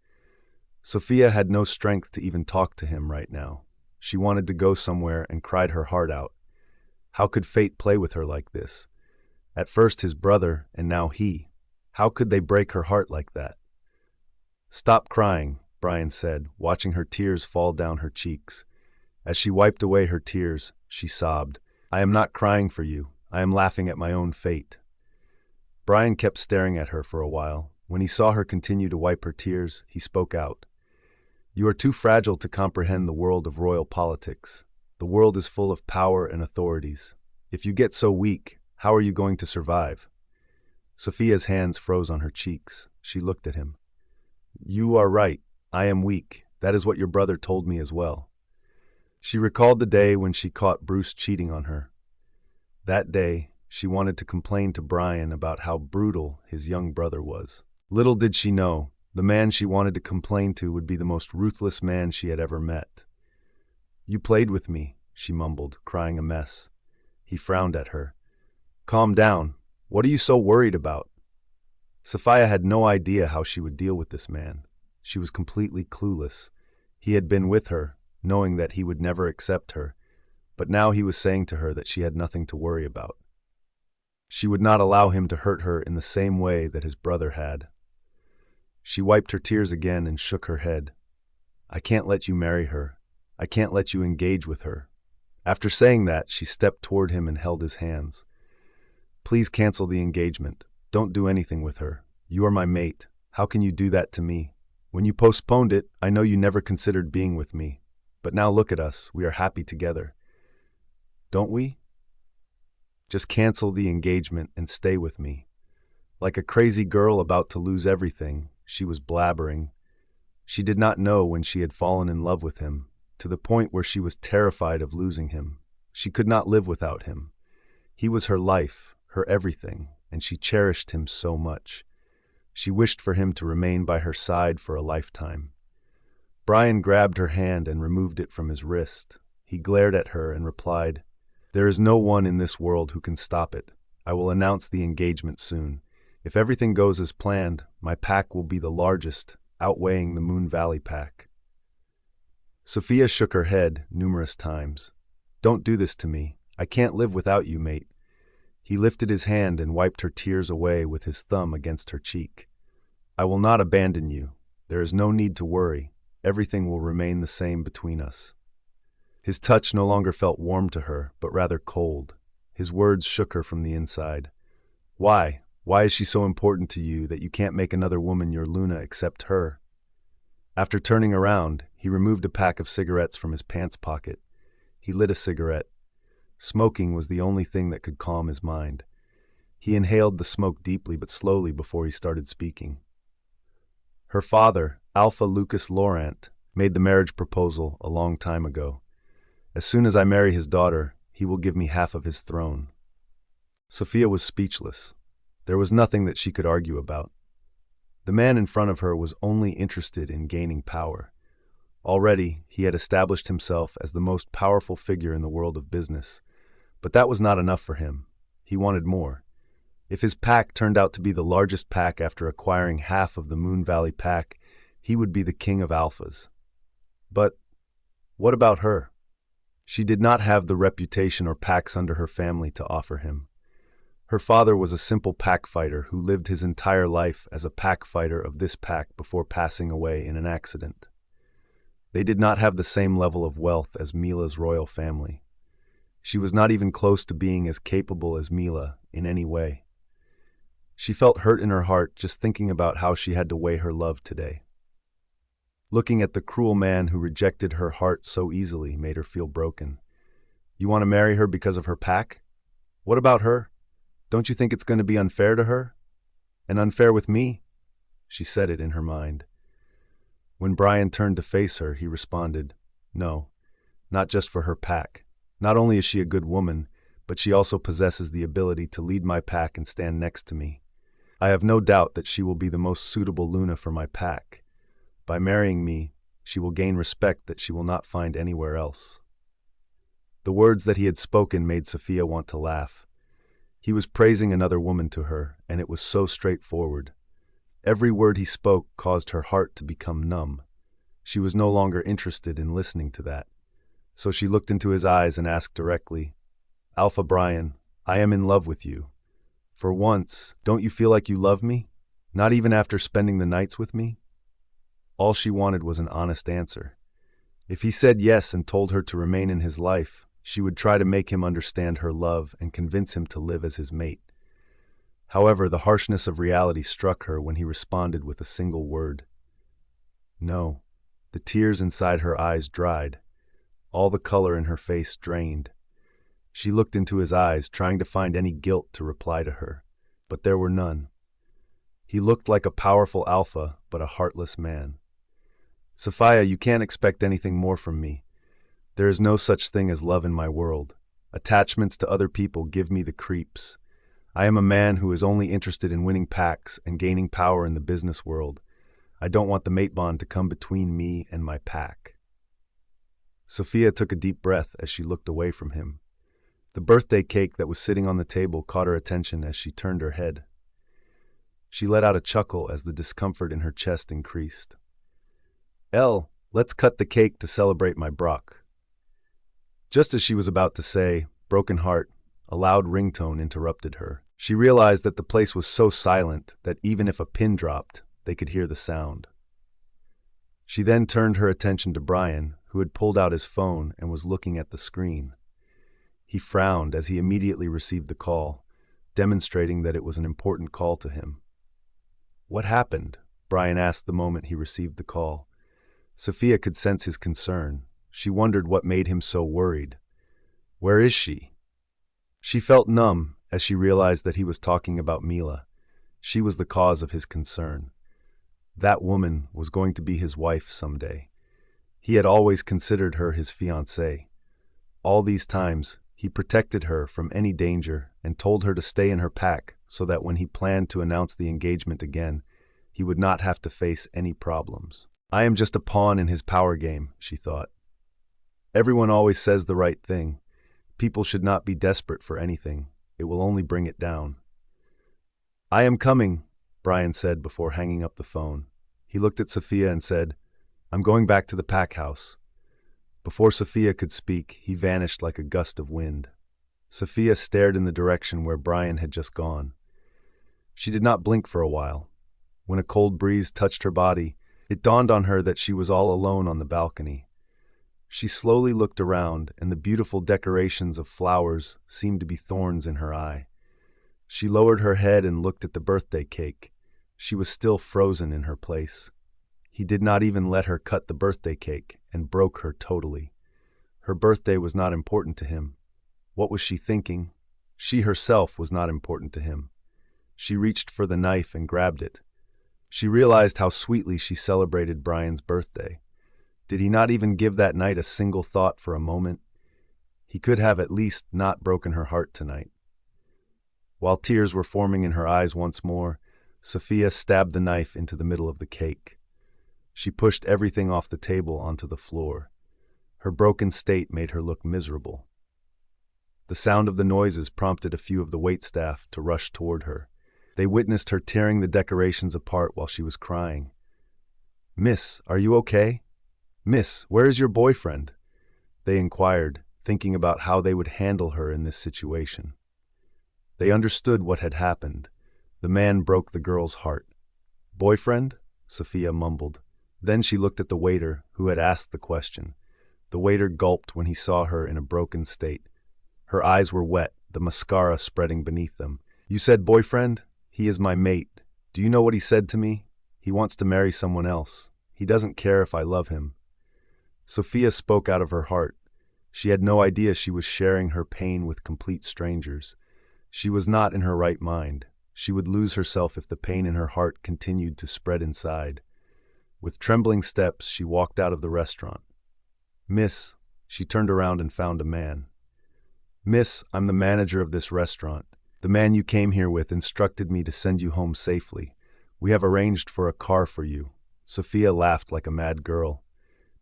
Sophia had no strength to even talk to him right now. She wanted to go somewhere and cried her heart out. How could fate play with her like this? At first his brother, and now he. How could they break her heart like that? "Stop crying," Brian said, watching her tears fall down her cheeks. As she wiped away her tears, she sobbed. "I am not crying for you. I am laughing at my own fate." Brian kept staring at her for a while. When he saw her continue to wipe her tears, he spoke out. "You are too fragile to comprehend the world of royal politics. The world is full of power and authorities. If you get so weak, How are you going to survive? Sophia's hands froze on her cheeks. She looked at him. You are right. I am weak. That is what your brother told me as well. She recalled the day when she caught Bruce cheating on her. That day, she wanted to complain to Brian about how brutal his young brother was. Little did she know, the man she wanted to complain to would be the most ruthless man she had ever met. You played with me, she mumbled, crying a mess. He frowned at her. Calm down. What are you so worried about? Sophia had no idea how she would deal with this man. She was completely clueless. He had been with her, knowing that he would never accept her, but now he was saying to her that she had nothing to worry about. She would not allow him to hurt her in the same way that his brother had. She wiped her tears again and shook her head. I can't let you marry her. I can't let you engage with her. After saying that, she stepped toward him and held his hands. Please cancel the engagement. Don't do anything with her. You are my mate. How can you do that to me? When you postponed it, I know you never considered being with me. But now look at us. We are happy together. Don't we? Just cancel the engagement and stay with me. Like a crazy girl about to lose everything, she was blabbering. She did not know when she had fallen in love with him, to the point where she was terrified of losing him. She could not live without him. He was her life, her everything, and she cherished him so much. She wished for him to remain by her side for a lifetime. Brian grabbed her hand and removed it from his wrist. He glared at her and replied, There is no one in this world who can stop it. I will announce the engagement soon. If everything goes as planned, my pack will be the largest, outweighing the Moon Valley pack. Sophia shook her head numerous times. Don't do this to me. I can't live without you, mate. He lifted his hand and wiped her tears away with his thumb against her cheek. I will not abandon you. There is no need to worry. Everything will remain the same between us. His touch no longer felt warm to her, but rather cold. His words shook her from the inside. Why? Why is she so important to you that you can't make another woman your Luna except her? After turning around, he removed a pack of cigarettes from his pants pocket. He lit a cigarette. Smoking was the only thing that could calm his mind. He inhaled the smoke deeply but slowly before he started speaking. Her father, Alpha Lucas Laurent, made the marriage proposal a long time ago. As soon as I marry his daughter, he will give me half of his throne. Sophia was speechless. There was nothing that she could argue about. The man in front of her was only interested in gaining power. Already, he had established himself as the most powerful figure in the world of business. But that was not enough for him. He wanted more. If his pack turned out to be the largest pack after acquiring half of the Moon Valley pack, he would be the king of alphas. But what about her? She did not have the reputation or packs under her family to offer him. Her father was a simple pack fighter who lived his entire life as a pack fighter of this pack before passing away in an accident. They did not have the same level of wealth as Mila's royal family. She was not even close to being as capable as Mila in any way. She felt hurt in her heart just thinking about how she had to weigh her love today. Looking at the cruel man who rejected her heart so easily made her feel broken. You want to marry her because of her pack? What about her? Don't you think it's going to be unfair to her? And unfair with me? She said it in her mind. When Brian turned to face her, he responded, No, not just for her pack. Not only is she a good woman, but she also possesses the ability to lead my pack and stand next to me. I have no doubt that she will be the most suitable Luna for my pack. By marrying me, she will gain respect that she will not find anywhere else. The words that he had spoken made Sophia want to laugh. He was praising another woman to her, and it was so straightforward. Every word he spoke caused her heart to become numb. She was no longer interested in listening to that. So she looked into his eyes and asked directly, Alpha Brian, I am in love with you. For once, don't you feel like you love me? Not even after spending the nights with me? All she wanted was an honest answer. If he said yes and told her to remain in his life, she would try to make him understand her love and convince him to live as his mate. However, the harshness of reality struck her when he responded with a single word. No. The tears inside her eyes dried. All the color in her face drained. She looked into his eyes, trying to find any guilt to reply to her, but there were none. He looked like a powerful alpha, but a heartless man. Sophia, you can't expect anything more from me. There is no such thing as love in my world. Attachments to other people give me the creeps. I am a man who is only interested in winning packs and gaining power in the business world. I don't want the mate bond to come between me and my pack. Sophia took a deep breath as she looked away from him. The birthday cake that was sitting on the table caught her attention as she turned her head. She let out a chuckle as the discomfort in her chest increased. Elle, let's cut the cake to celebrate my Brock. Just as she was about to say, broken heart, a loud ringtone interrupted her. She realized that the place was so silent that even if a pin dropped, they could hear the sound. She then turned her attention to Brian, who had pulled out his phone and was looking at the screen. He frowned as he immediately received the call, demonstrating that it was an important call to him. What happened? Brian asked the moment he received the call. Sophia could sense his concern. She wondered what made him so worried. Where is she? She felt numb as she realized that he was talking about Mila. She was the cause of his concern. That woman was going to be his wife someday. He had always considered her his fiancée. All these times, he protected her from any danger and told her to stay in her pack so that when he planned to announce the engagement again, he would not have to face any problems. I am just a pawn in his power game, she thought. Everyone always says the right thing. People should not be desperate for anything. It will only bring it down. I am coming, Brian said before hanging up the phone. He looked at Sophia and said, I'm going back to the pack house. Before Sophia could speak, he vanished like a gust of wind. Sophia stared in the direction where Brian had just gone. She did not blink for a while. When a cold breeze touched her body, it dawned on her that she was all alone on the balcony. She slowly looked around, and the beautiful decorations of flowers seemed to be thorns in her eye. She lowered her head and looked at the birthday cake. She was still frozen in her place. He did not even let her cut the birthday cake and broke her totally. Her birthday was not important to him. What was she thinking? She herself was not important to him. She reached for the knife and grabbed it. She realized how sweetly she celebrated Brian's birthday. Did he not even give that night a single thought for a moment? He could have at least not broken her heart tonight. While tears were forming in her eyes once more, Sophia stabbed the knife into the middle of the cake. She pushed everything off the table onto the floor. Her broken state made her look miserable. The sound of the noises prompted a few of the waitstaff to rush toward her. They witnessed her tearing the decorations apart while she was crying. Miss, are you okay? Miss, where is your boyfriend? They inquired, thinking about how they would handle her in this situation. They understood what had happened. The man broke the girl's heart. Boyfriend? Sophia mumbled. Then she looked at the waiter, who had asked the question. The waiter gulped when he saw her in a broken state. Her eyes were wet, the mascara spreading beneath them. You said boyfriend? He is my mate. Do you know what he said to me? He wants to marry someone else. He doesn't care if I love him. Sophia spoke out of her heart. She had no idea she was sharing her pain with complete strangers. She was not in her right mind. She would lose herself if the pain in her heart continued to spread inside. With trembling steps, she walked out of the restaurant. Miss, she turned around and found a man. Miss, I'm the manager of this restaurant. The man you came here with instructed me to send you home safely. We have arranged for a car for you. Sophia laughed like a mad girl.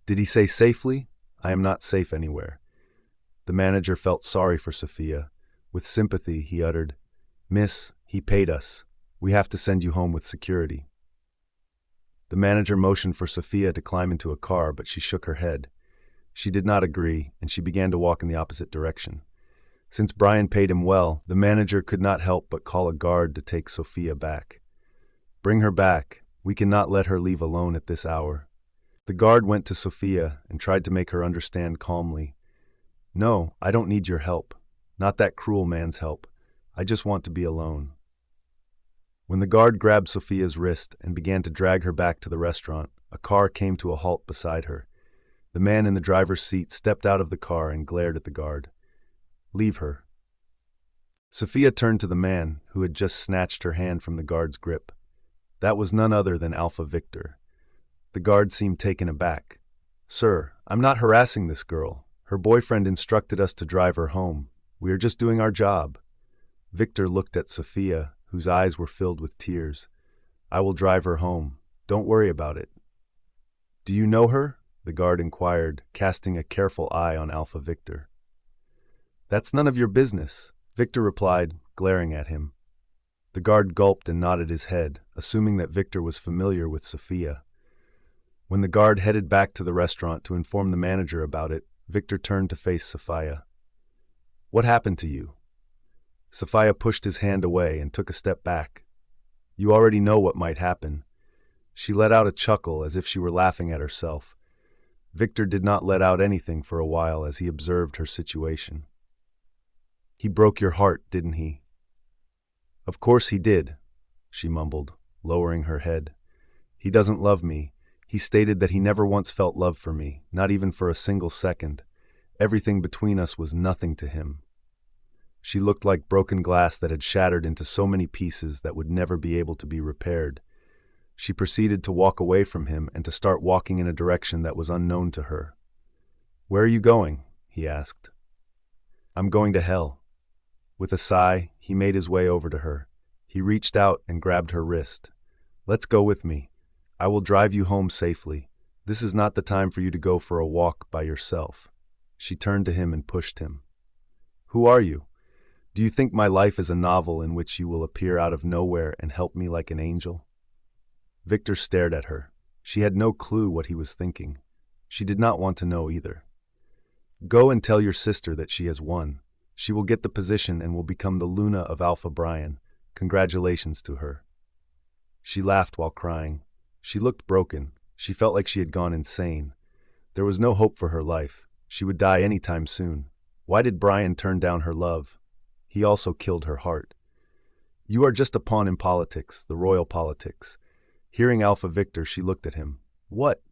Did he say safely? I am not safe anywhere. The manager felt sorry for Sophia. With sympathy, he uttered, Miss, he paid us. We have to send you home with security. The manager motioned for Sophia to climb into a car, but she shook her head. She did not agree, and she began to walk in the opposite direction. Since Brian paid him well, the manager could not help but call a guard to take Sophia back. Bring her back. We cannot let her leave alone at this hour. The guard went to Sophia and tried to make her understand calmly. No, I don't need your help. Not that cruel man's help. I just want to be alone. When the guard grabbed Sophia's wrist and began to drag her back to the restaurant, a car came to a halt beside her. The man in the driver's seat stepped out of the car and glared at the guard. Leave her." Sophia turned to the man who had just snatched her hand from the guard's grip. That was none other than Alpha Victor. The guard seemed taken aback. "Sir, I'm not harassing this girl. Her boyfriend instructed us to drive her home. We are just doing our job." Victor looked at Sophia, whose eyes were filled with tears. "I will drive her home. Don't worry about it." "Do you know her?" the guard inquired, casting a careful eye on Alpha Victor. "That's none of your business," Victor replied, glaring at him. The guard gulped and nodded his head, assuming that Victor was familiar with Sophia. When the guard headed back to the restaurant to inform the manager about it, Victor turned to face Sophia. "What happened to you?" Sophia pushed his hand away and took a step back. "You already know what might happen." She let out a chuckle as if she were laughing at herself. Victor did not let out anything for a while as he observed her situation. "He broke your heart, didn't he?" "Of course he did," she mumbled, lowering her head. "He doesn't love me. He stated that he never once felt love for me, not even for a single second. Everything between us was nothing to him." She looked like broken glass that had shattered into so many pieces that would never be able to be repaired. She proceeded to walk away from him and to start walking in a direction that was unknown to her. "Where are you going?" he asked. "I'm going to hell." With a sigh, he made his way over to her. He reached out and grabbed her wrist. "Let's go with me. I will drive you home safely. This is not the time for you to go for a walk by yourself." She turned to him and pushed him. "Who are you? Do you think my life is a novel in which you will appear out of nowhere and help me like an angel?" Victor stared at her. She had no clue what he was thinking. She did not want to know either. "Go and tell your sister that she has won. She will get the position and will become the Luna of Alpha Brian. Congratulations to her." She laughed while crying. She looked broken. She felt like she had gone insane. There was no hope for her life. She would die any time soon. Why did Brian turn down her love? He also killed her heart. "You are just a pawn in politics, the royal politics." Hearing Alpha Victor, she looked at him. "What?"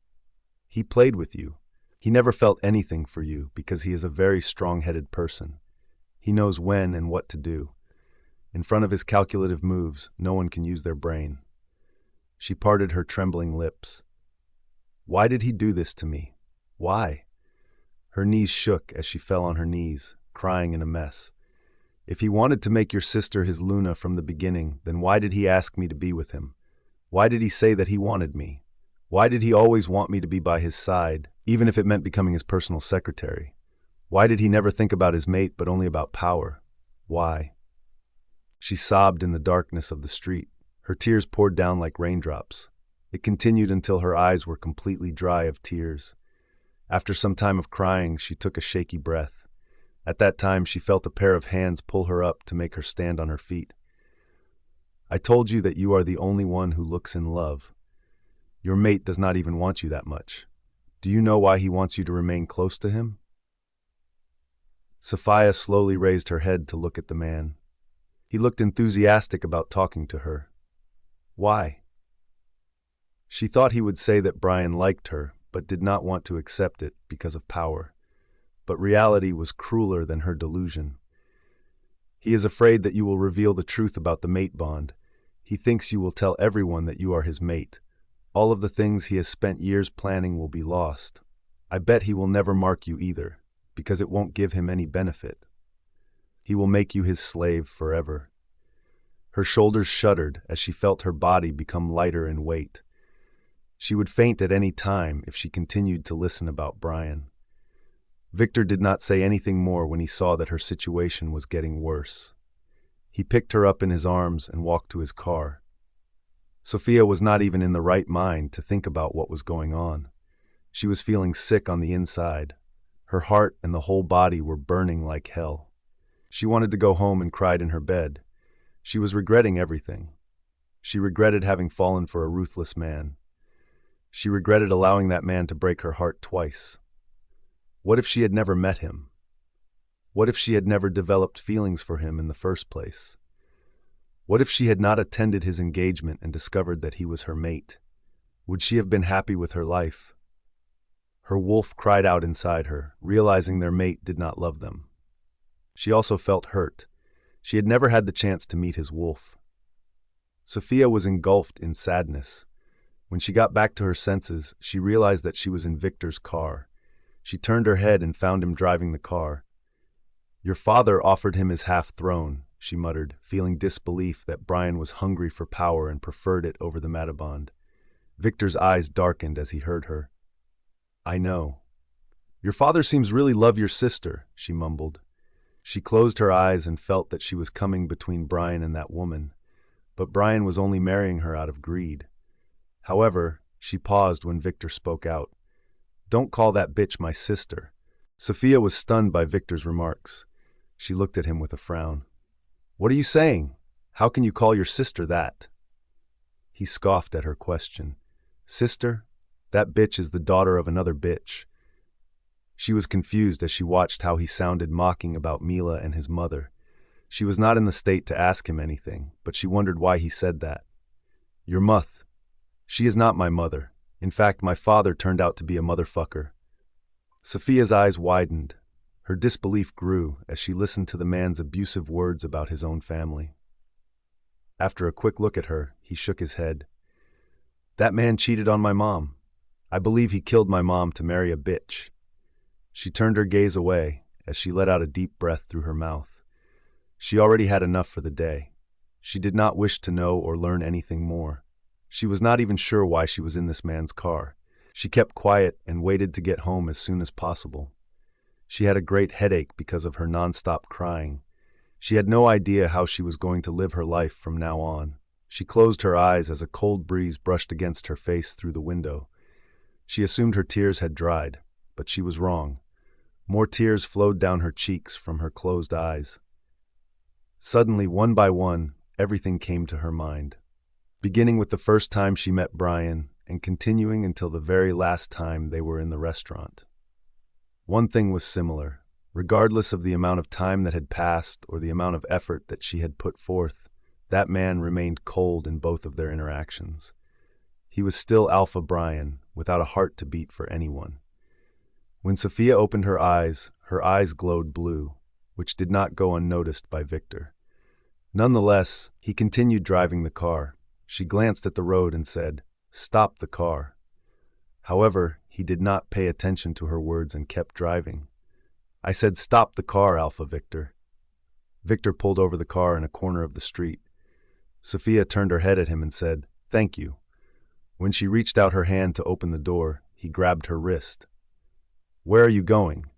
"He played with you. He never felt anything for you because he is a very strong-headed person. He knows when and what to do. In front of his calculative moves, no one can use their brain." She parted her trembling lips. "Why did he do this to me? Why?" Her knees shook as she fell on her knees, crying in a mess. "If he wanted to make your sister his Luna from the beginning, then why did he ask me to be with him? Why did he say that he wanted me? Why did he always want me to be by his side, even if it meant becoming his personal secretary? Why did he never think about his mate but only about power? Why?" She sobbed in the darkness of the street. Her tears poured down like raindrops. It continued until her eyes were completely dry of tears. After some time of crying, she took a shaky breath. At that time, she felt a pair of hands pull her up to make her stand on her feet. "I told you that you are the only one who looks in love. Your mate does not even want you that much. Do you know why he wants you to remain close to him?" Sophia slowly raised her head to look at the man. He looked enthusiastic about talking to her. "Why?" She thought he would say that Brian liked her, but did not want to accept it because of power. But reality was crueler than her delusion. "He is afraid that you will reveal the truth about the mate bond. He thinks you will tell everyone that you are his mate. All of the things he has spent years planning will be lost. I bet he will never mark you either, because it won't give him any benefit. He will make you his slave forever." Her shoulders shuddered as she felt her body become lighter in weight. She would faint at any time if she continued to listen about Brian. Victor did not say anything more when he saw that her situation was getting worse. He picked her up in his arms and walked to his car. Sophia was not even in the right mind to think about what was going on. She was feeling sick on the inside. Her heart and the whole body were burning like hell. She wanted to go home and cried in her bed. She was regretting everything. She regretted having fallen for a ruthless man. She regretted allowing that man to break her heart twice. What if she had never met him? What if she had never developed feelings for him in the first place? What if she had not attended his engagement and discovered that he was her mate? Would she have been happy with her life? Her wolf cried out inside her, realizing their mate did not love them. She also felt hurt. She had never had the chance to meet his wolf. Sophia was engulfed in sadness. When she got back to her senses, she realized that she was in Victor's car. She turned her head and found him driving the car. "Your father offered him his half-throne," she muttered, feeling disbelief that Brian was hungry for power and preferred it over the Matabond. Victor's eyes darkened as he heard her. "I know. Your father seems really love your sister," she mumbled. She closed her eyes and felt that she was coming between Brian and that woman. But Brian was only marrying her out of greed. However, she paused when Victor spoke out. "Don't call that bitch my sister." Sophia was stunned by Victor's remarks. She looked at him with a frown. "What are you saying? How can you call your sister that?" He scoffed at her question. "Sister? That bitch is the daughter of another bitch." She was confused as she watched how he sounded mocking about Mila and his mother. She was not in the state to ask him anything, but she wondered why he said that. "Your muth. She is not my mother. In fact, my father turned out to be a motherfucker." Sophia's eyes widened. Her disbelief grew as she listened to the man's abusive words about his own family. After a quick look at her, he shook his head. "That man cheated on my mom. I believe he killed my mom to marry a bitch." She turned her gaze away as she let out a deep breath through her mouth. She already had enough for the day. She did not wish to know or learn anything more. She was not even sure why she was in this man's car. She kept quiet and waited to get home as soon as possible. She had a great headache because of her nonstop crying. She had no idea how she was going to live her life from now on. She closed her eyes as a cold breeze brushed against her face through the window. She assumed her tears had dried, but she was wrong. More tears flowed down her cheeks from her closed eyes. Suddenly, one by one, everything came to her mind. Beginning with the first time she met Brian, and continuing until the very last time they were in the restaurant. One thing was similar. Regardless of the amount of time that had passed or the amount of effort that she had put forth, that man remained cold in both of their interactions. He was still Alpha Brian, without a heart to beat for anyone. When Sophia opened her eyes glowed blue, which did not go unnoticed by Victor. Nonetheless, he continued driving the car. She glanced at the road and said, "Stop the car." However, he did not pay attention to her words and kept driving. "I said stop the car, Alpha Victor." Victor pulled over the car in a corner of the street. Sophia turned her head at him and said, "Thank you." When she reached out her hand to open the door, he grabbed her wrist. "Where are you going?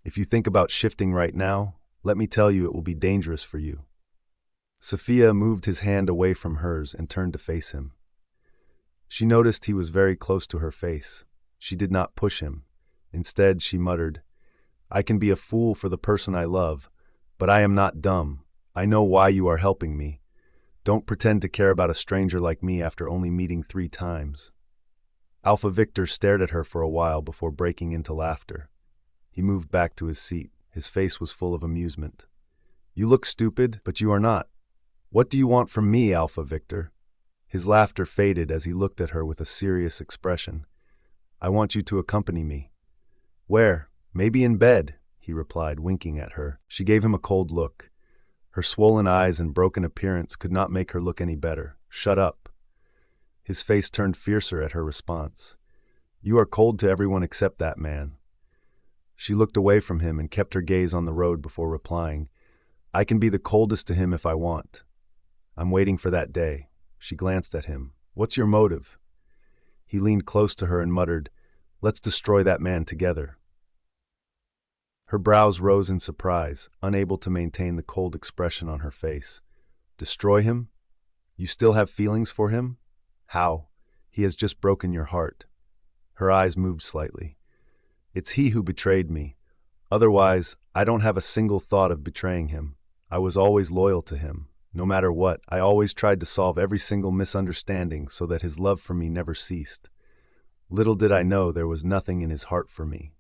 If you think about shifting right now, let me tell you it will be dangerous for you." Sophia moved his hand away from hers and turned to face him. She noticed he was very close to her face. She did not push him. Instead, she muttered, "I can be a fool for the person I love, but I am not dumb. I know why you are helping me. Don't pretend to care about a stranger like me after only meeting 3 times." Alpha Victor stared at her for a while before breaking into laughter. He moved back to his seat. His face was full of amusement. "You look stupid, but you are not. What do you want from me, Alpha Victor?" His laughter faded as he looked at her with a serious expression. "I want you to accompany me." "Where? Maybe in bed," he replied, winking at her. She gave him a cold look. Her swollen eyes and broken appearance could not make her look any better. "Shut up." His face turned fiercer at her response. "You are cold to everyone except that man." She looked away from him and kept her gaze on the road before replying, "I can be the coldest to him if I want. I'm waiting for that day." She glanced at him. "What's your motive?" He leaned close to her and muttered, "Let's destroy that man together." Her brows rose in surprise, unable to maintain the cold expression on her face. "Destroy him? You still have feelings for him? How? He has just broken your heart." Her eyes moved slightly. "It's he who betrayed me. Otherwise, I don't have a single thought of betraying him. I was always loyal to him. No matter what, I always tried to solve every single misunderstanding so that his love for me never ceased. Little did I know there was nothing in his heart for me."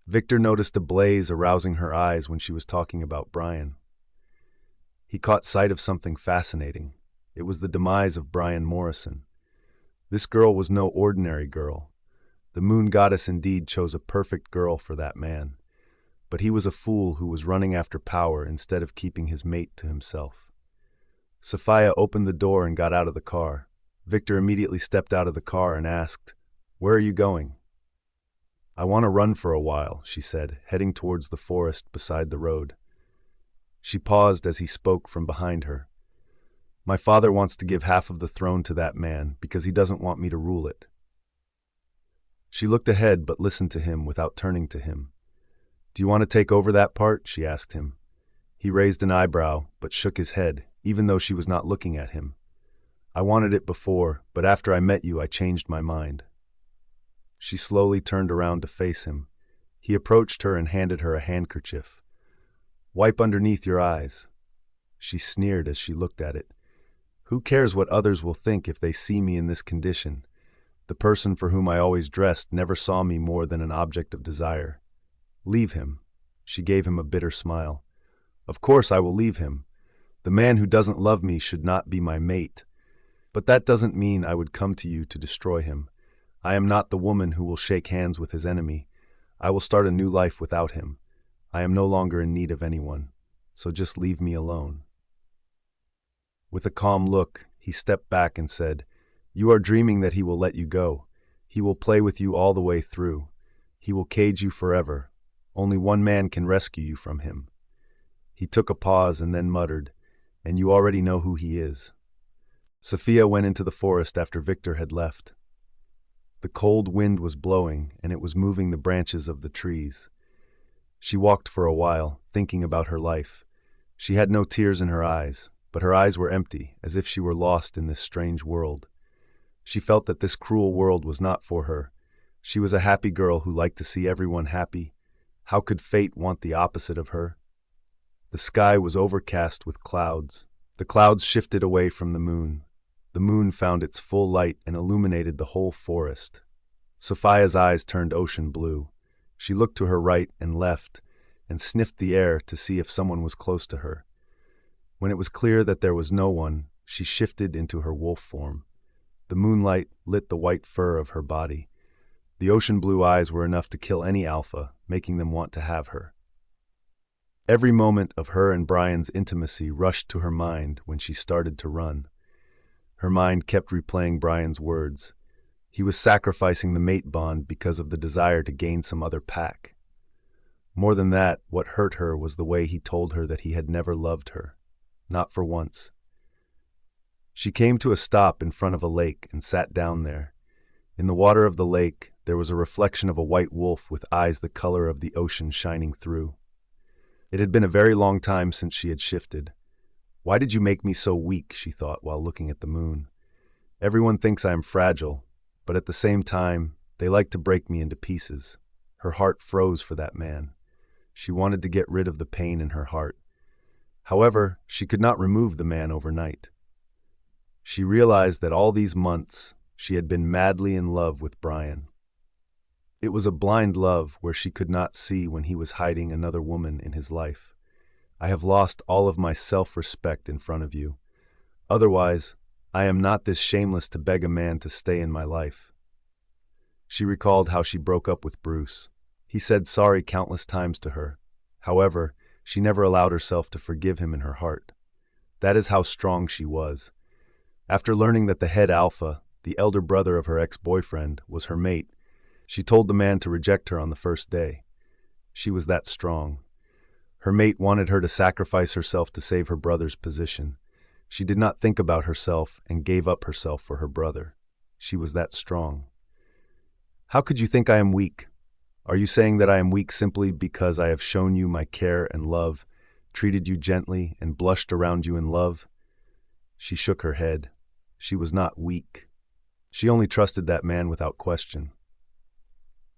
Victor noticed a blaze arousing her eyes when she was talking about Brian. He caught sight of something fascinating. It was the demise of Brian Morrison. This girl was no ordinary girl. The moon goddess indeed chose a perfect girl for that man. but he was a fool who was running after power instead of keeping his mate to himself. Sophia opened the door and got out of the car. Victor immediately stepped out of the car and asked, "Where are you going?" "I want to run for a while," she said, heading towards the forest beside the road. She paused as he spoke from behind her. "My father wants to give half of the throne to that man because he doesn't want me to rule it." She looked ahead but listened to him without turning to him. "Do you want to take over that part?" she asked him. He raised an eyebrow but shook his head, even though she was not looking at him. "I wanted it before, but after I met you I changed my mind." She slowly turned around to face him. He approached her and handed her a handkerchief. "Wipe underneath your eyes." She sneered as she looked at it. "Who cares what others will think if they see me in this condition? The person for whom I always dressed never saw me more than an object of desire. Leave him." She gave him a bitter smile. "Of course I will leave him. The man who doesn't love me should not be my mate. But that doesn't mean I would come to you to destroy him. I am not the woman who will shake hands with his enemy. I will start a new life without him. I am no longer in need of anyone, so just leave me alone." With a calm look, he stepped back and said, "You are dreaming that he will let you go. He will play with you all the way through. He will cage you forever. Only one man can rescue you from him." He took a pause and then muttered, "And you already know who he is." Sophia went into the forest after Victor had left. The cold wind was blowing, and it was moving the branches of the trees. She walked for a while, thinking about her life. She had no tears in her eyes, but her eyes were empty, as if she were lost in this strange world. She felt that this cruel world was not for her. She was a happy girl who liked to see everyone happy. How could fate want the opposite of her? The sky was overcast with clouds. The clouds shifted away from the moon. The moon found its full light and illuminated the whole forest. Sophia's eyes turned ocean blue. She looked to her right and left and sniffed the air to see if someone was close to her. When it was clear that there was no one, she shifted into her wolf form. The moonlight lit the white fur of her body. The ocean blue eyes were enough to kill any alpha, making them want to have her. Every moment of her and Brian's intimacy rushed to her mind when she started to run. Her mind kept replaying Brian's words. He was sacrificing the mate bond because of the desire to gain some other pack. More than that, what hurt her was the way he told her that he had never loved her. Not for once. She came to a stop in front of a lake and sat down there. In the water of the lake, there was a reflection of a white wolf with eyes the color of the ocean shining through. It had been a very long time since she had shifted. "Why did you make me so weak?" she thought while looking at the moon. "Everyone thinks I am fragile, but at the same time, they like to break me into pieces." Her heart froze for that man. She wanted to get rid of the pain in her heart. However, she could not remove the man overnight. She realized that all these months, she had been madly in love with Brian. It was a blind love where she could not see when he was hiding another woman in his life. "I have lost all of my self-respect in front of you. Otherwise, I am not this shameless to beg a man to stay in my life." She recalled how she broke up with Bruce. He said sorry countless times to her. However, she never allowed herself to forgive him in her heart. That is how strong she was. After learning that the head alpha, the elder brother of her ex-boyfriend, was her mate, she told the man to reject her on the first day. She was that strong. Her mate wanted her to sacrifice herself to save her brother's position. She did not think about herself and gave up herself for her brother. She was that strong. "How could you think I am weak? Are you saying that I am weak simply because I have shown you my care and love, treated you gently, and blushed around you in love?" She shook her head. She was not weak. She only trusted that man without question.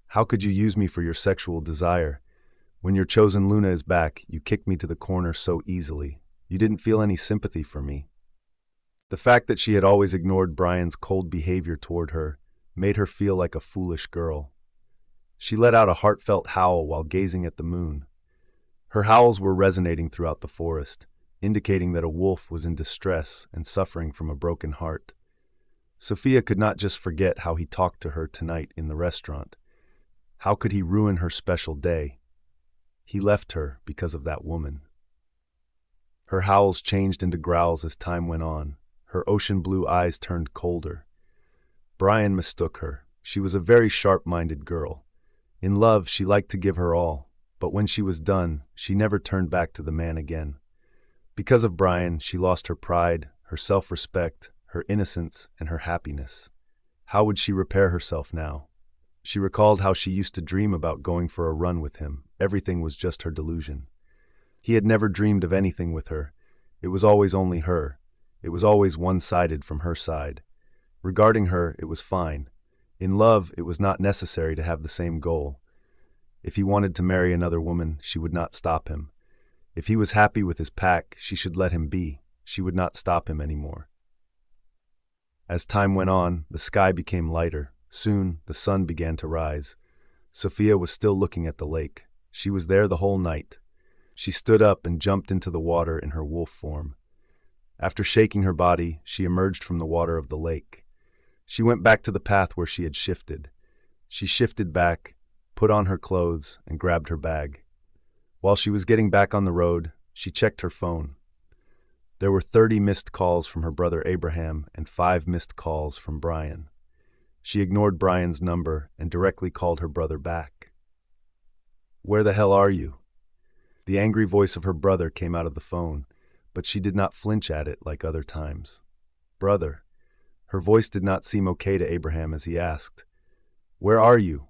"How could you use me for your sexual desire? When your chosen Luna is back, you kicked me to the corner so easily. You didn't feel any sympathy for me." The fact that she had always ignored Brian's cold behavior toward her made her feel like a foolish girl. She let out a heartfelt howl while gazing at the moon. Her howls were resonating throughout the forest, indicating that a wolf was in distress and suffering from a broken heart. Sophia could not just forget how he talked to her tonight in the restaurant. How could he ruin her special day? He left her because of that woman. Her howls changed into growls as time went on. Her ocean blue eyes turned colder. Brian mistook her. She was a very sharp-minded girl. In love, she liked to give her all, but when she was done, she never turned back to the man again. Because of Brian, she lost her pride, her self-respect, her innocence, and her happiness. How would she repair herself now? She recalled how she used to dream about going for a run with him. Everything was just her delusion. He had never dreamed of anything with her. It was always only her. It was always one-sided from her side. Regarding her, it was fine. In love, it was not necessary to have the same goal. If he wanted to marry another woman, she would not stop him. If he was happy with his pack, she should let him be. She would not stop him anymore. As time went on, the sky became lighter. Soon, the sun began to rise. Sophia was still looking at the lake. She was there the whole night. She stood up and jumped into the water in her wolf form. After shaking her body, she emerged from the water of the lake. She went back to the path where she had shifted. She shifted back, put on her clothes, and grabbed her bag. While she was getting back on the road, she checked her phone. There were 30 missed calls from her brother Abraham and 5 missed calls from Brian. She ignored Brian's number and directly called her brother back. "Where the hell are you?" The angry voice of her brother came out of the phone, but she did not flinch at it like other times. "Brother." Her voice did not seem okay to Abraham as he asked, "Where are you?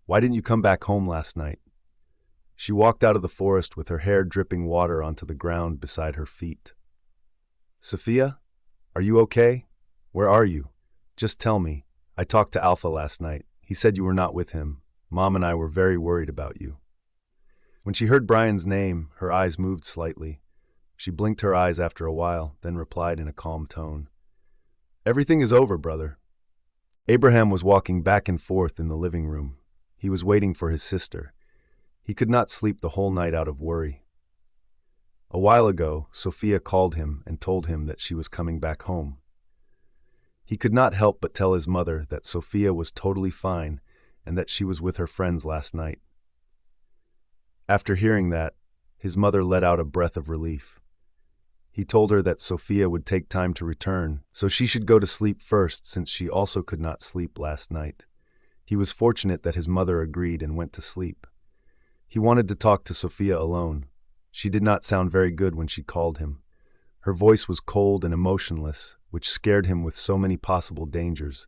Why didn't you come back home last night?" She walked out of the forest with her hair dripping water onto the ground beside her feet. "Sophia? Are you okay? Where are you? Just tell me. I talked to Alpha last night. He said you were not with him. Mom and I were very worried about you." When she heard Brian's name, her eyes moved slightly. She blinked her eyes after a while, then replied in a calm tone, "Everything is over, brother." Abraham was walking back and forth in the living room. He was waiting for his sister. He could not sleep the whole night out of worry. A while ago, Sophia called him and told him that she was coming back home. He could not help but tell his mother that Sophia was totally fine and that she was with her friends last night. After hearing that, his mother let out a breath of relief. He told her that Sophia would take time to return, so she should go to sleep first since she also could not sleep last night. He was fortunate that his mother agreed and went to sleep. He wanted to talk to Sophia alone. She did not sound very good when she called him. Her voice was cold and emotionless, which scared him with so many possible dangers.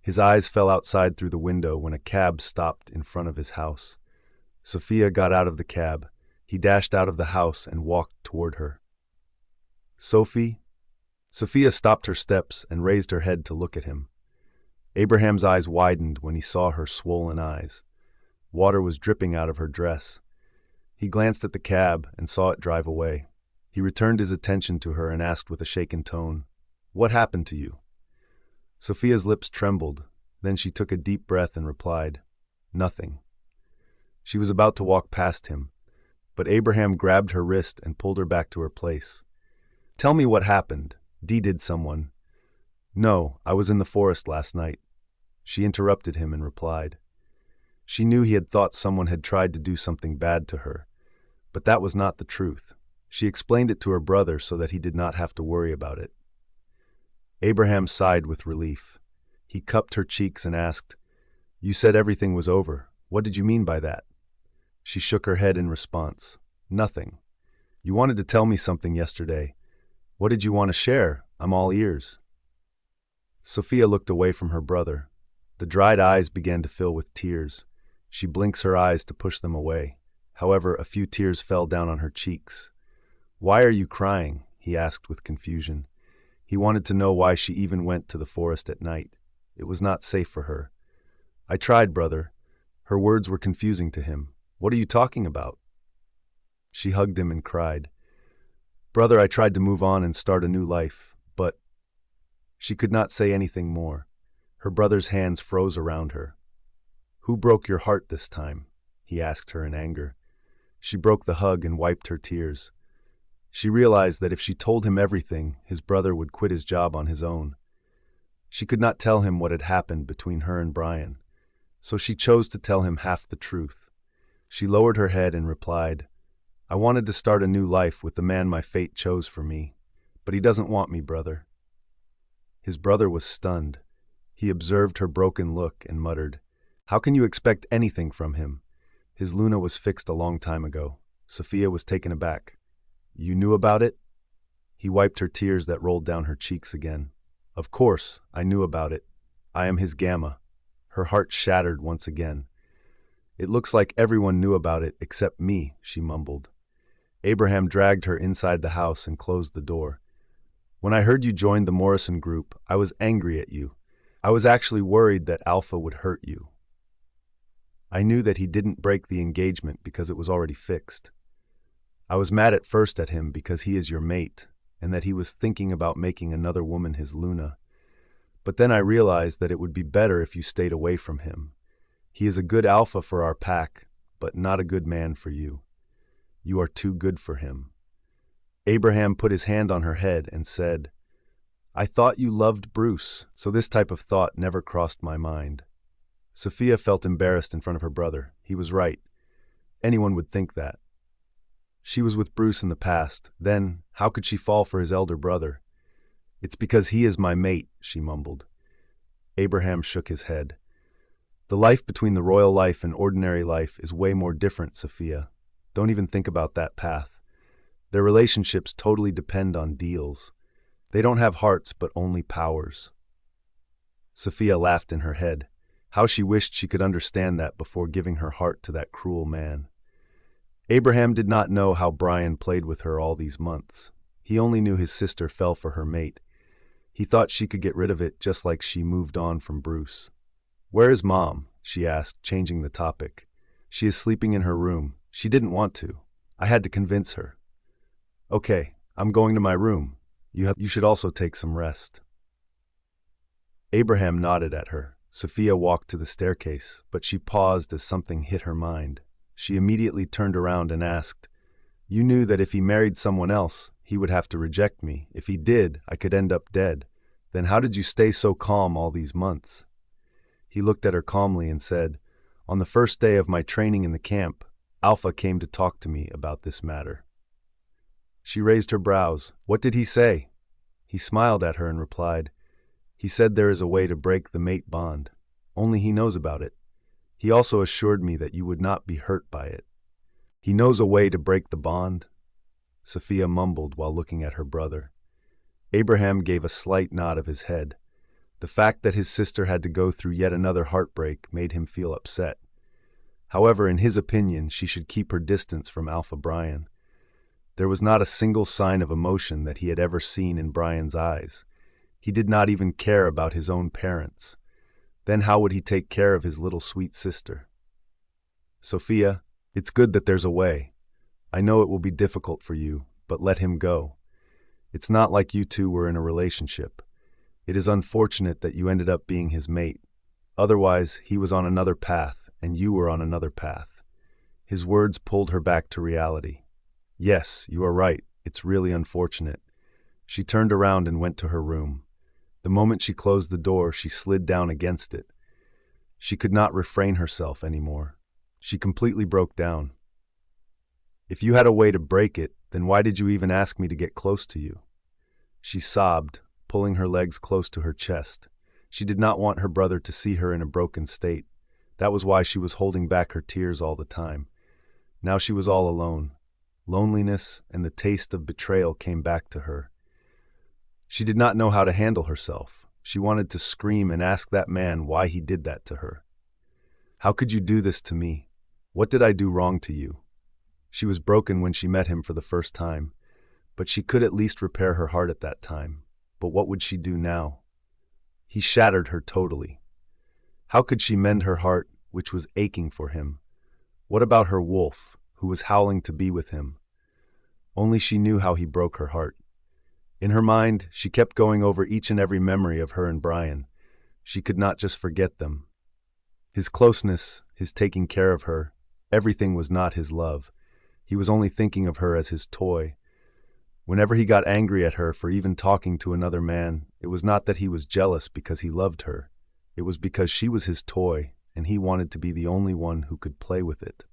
His eyes fell outside through the window when a cab stopped in front of his house. Sophia got out of the cab. He dashed out of the house and walked toward her. "Sophie?" Sophia stopped her steps and raised her head to look at him. Abraham's eyes widened when he saw her swollen eyes. Water was dripping out of her dress. He glanced at the cab and saw it drive away. He returned his attention to her and asked with a shaken tone, "What happened to you?" Sophia's lips trembled. Then she took a deep breath and replied, "Nothing." She was about to walk past him, but Abraham grabbed her wrist and pulled her back to her place. "Tell me what happened. Did someone?" "No, I was in the forest last night." She interrupted him and replied. She knew he had thought someone had tried to do something bad to her, but that was not the truth. She explained it to her brother so that he did not have to worry about it. Abraham sighed with relief. He cupped her cheeks and asked, "You said everything was over. What did you mean by that?" She shook her head in response. "Nothing. You wanted to tell me something yesterday. What did you want to share? I'm all ears." Sophia looked away from her brother. The dried eyes began to fill with tears. She blinks her eyes to push them away. However, a few tears fell down on her cheeks. "Why are you crying?" he asked with confusion. He wanted to know why she even went to the forest at night. It was not safe for her. "I tried, brother." Her words were confusing to him. "What are you talking about?" She hugged him and cried, "Brother, I tried to move on and start a new life, but—" She could not say anything more. Her brother's hands froze around her. "Who broke your heart this time?" he asked her in anger. She broke the hug and wiped her tears. She realized that if she told him everything, his brother would quit his job on his own. She could not tell him what had happened between her and Brian, so she chose to tell him half the truth. She lowered her head and replied, I wanted to start a new life with the man my fate chose for me, but he doesn't want me, brother. His brother was stunned. He observed her broken look and muttered, How can you expect anything from him? His Luna was fixed a long time ago. Sophia was taken aback. You knew about it? He wiped her tears that rolled down her cheeks again. Of course, I knew about it. I am his Gamma. Her heart shattered once again. It looks like everyone knew about it except me, she mumbled. Abraham dragged her inside the house and closed the door. When I heard you joined the Morrison group, I was angry at you. I was actually worried that Alpha would hurt you. I knew that he didn't break the engagement because it was already fixed. I was mad at first at him because he is your mate, and that he was thinking about making another woman his Luna. But then I realized that it would be better if you stayed away from him. He is a good alpha for our pack, but not a good man for you. You are too good for him. Abraham put his hand on her head and said, I thought you loved Bruce, so this type of thought never crossed my mind. Sophia felt embarrassed in front of her brother. He was right. Anyone would think that. She was with Bruce in the past. Then, how could she fall for his elder brother? It's because he is my mate, she mumbled. Abraham shook his head. The life between the royal life and ordinary life is way more different, Sophia. Don't even think about that path. Their relationships totally depend on deals. They don't have hearts, but only powers. Sophia laughed in her head. How she wished she could understand that before giving her heart to that cruel man. Abraham did not know how Brian played with her all these months. He only knew his sister fell for her mate. He thought she could get rid of it just like she moved on from Bruce. Where is Mom? She asked, changing the topic. She is sleeping in her room. She didn't want to. I had to convince her. Okay, I'm going to my room. You should also take some rest. Abraham nodded at her. Sophia walked to the staircase, but she paused as something hit her mind. She immediately turned around and asked, You knew that if he married someone else, he would have to reject me. If he did, I could end up dead. Then how did you stay so calm all these months? He looked at her calmly and said, On the first day of my training in the camp, Alpha came to talk to me about this matter. She raised her brows. What did he say? He smiled at her and replied, He said there is a way to break the mate bond. Only he knows about it. He also assured me that you would not be hurt by it. He knows a way to break the bond? Sophia mumbled while looking at her brother. Abraham gave a slight nod of his head. The fact that his sister had to go through yet another heartbreak made him feel upset. However, in his opinion, she should keep her distance from Alpha Brian. There was not a single sign of emotion that he had ever seen in Brian's eyes. He did not even care about his own parents. Then how would he take care of his little sweet sister? Sophia, it's good that there's a way. I know it will be difficult for you, but let him go. It's not like you two were in a relationship. It is unfortunate that you ended up being his mate. Otherwise, he was on another path, and you were on another path. His words pulled her back to reality. Yes, you are right. It's really unfortunate. She turned around and went to her room. The moment she closed the door, she slid down against it. She could not refrain herself anymore. She completely broke down. If you had a way to break it, then why did you even ask me to get close to you? She sobbed, pulling her legs close to her chest. She did not want her brother to see her in a broken state. That was why she was holding back her tears all the time. Now she was all alone. Loneliness and the taste of betrayal came back to her. She did not know how to handle herself. She wanted to scream and ask that man why he did that to her. How could you do this to me? What did I do wrong to you? She was broken when she met him for the first time, but she could at least repair her heart at that time. But what would she do now? He shattered her totally. How could she mend her heart, which was aching for him? What about her wolf, who was howling to be with him? Only she knew how he broke her heart. In her mind, she kept going over each and every memory of her and Brian. She could not just forget them. His closeness, his taking care of her, everything was not his love. He was only thinking of her as his toy. Whenever he got angry at her for even talking to another man, it was not that he was jealous because he loved her. It was because she was his toy, and he wanted to be the only one who could play with it.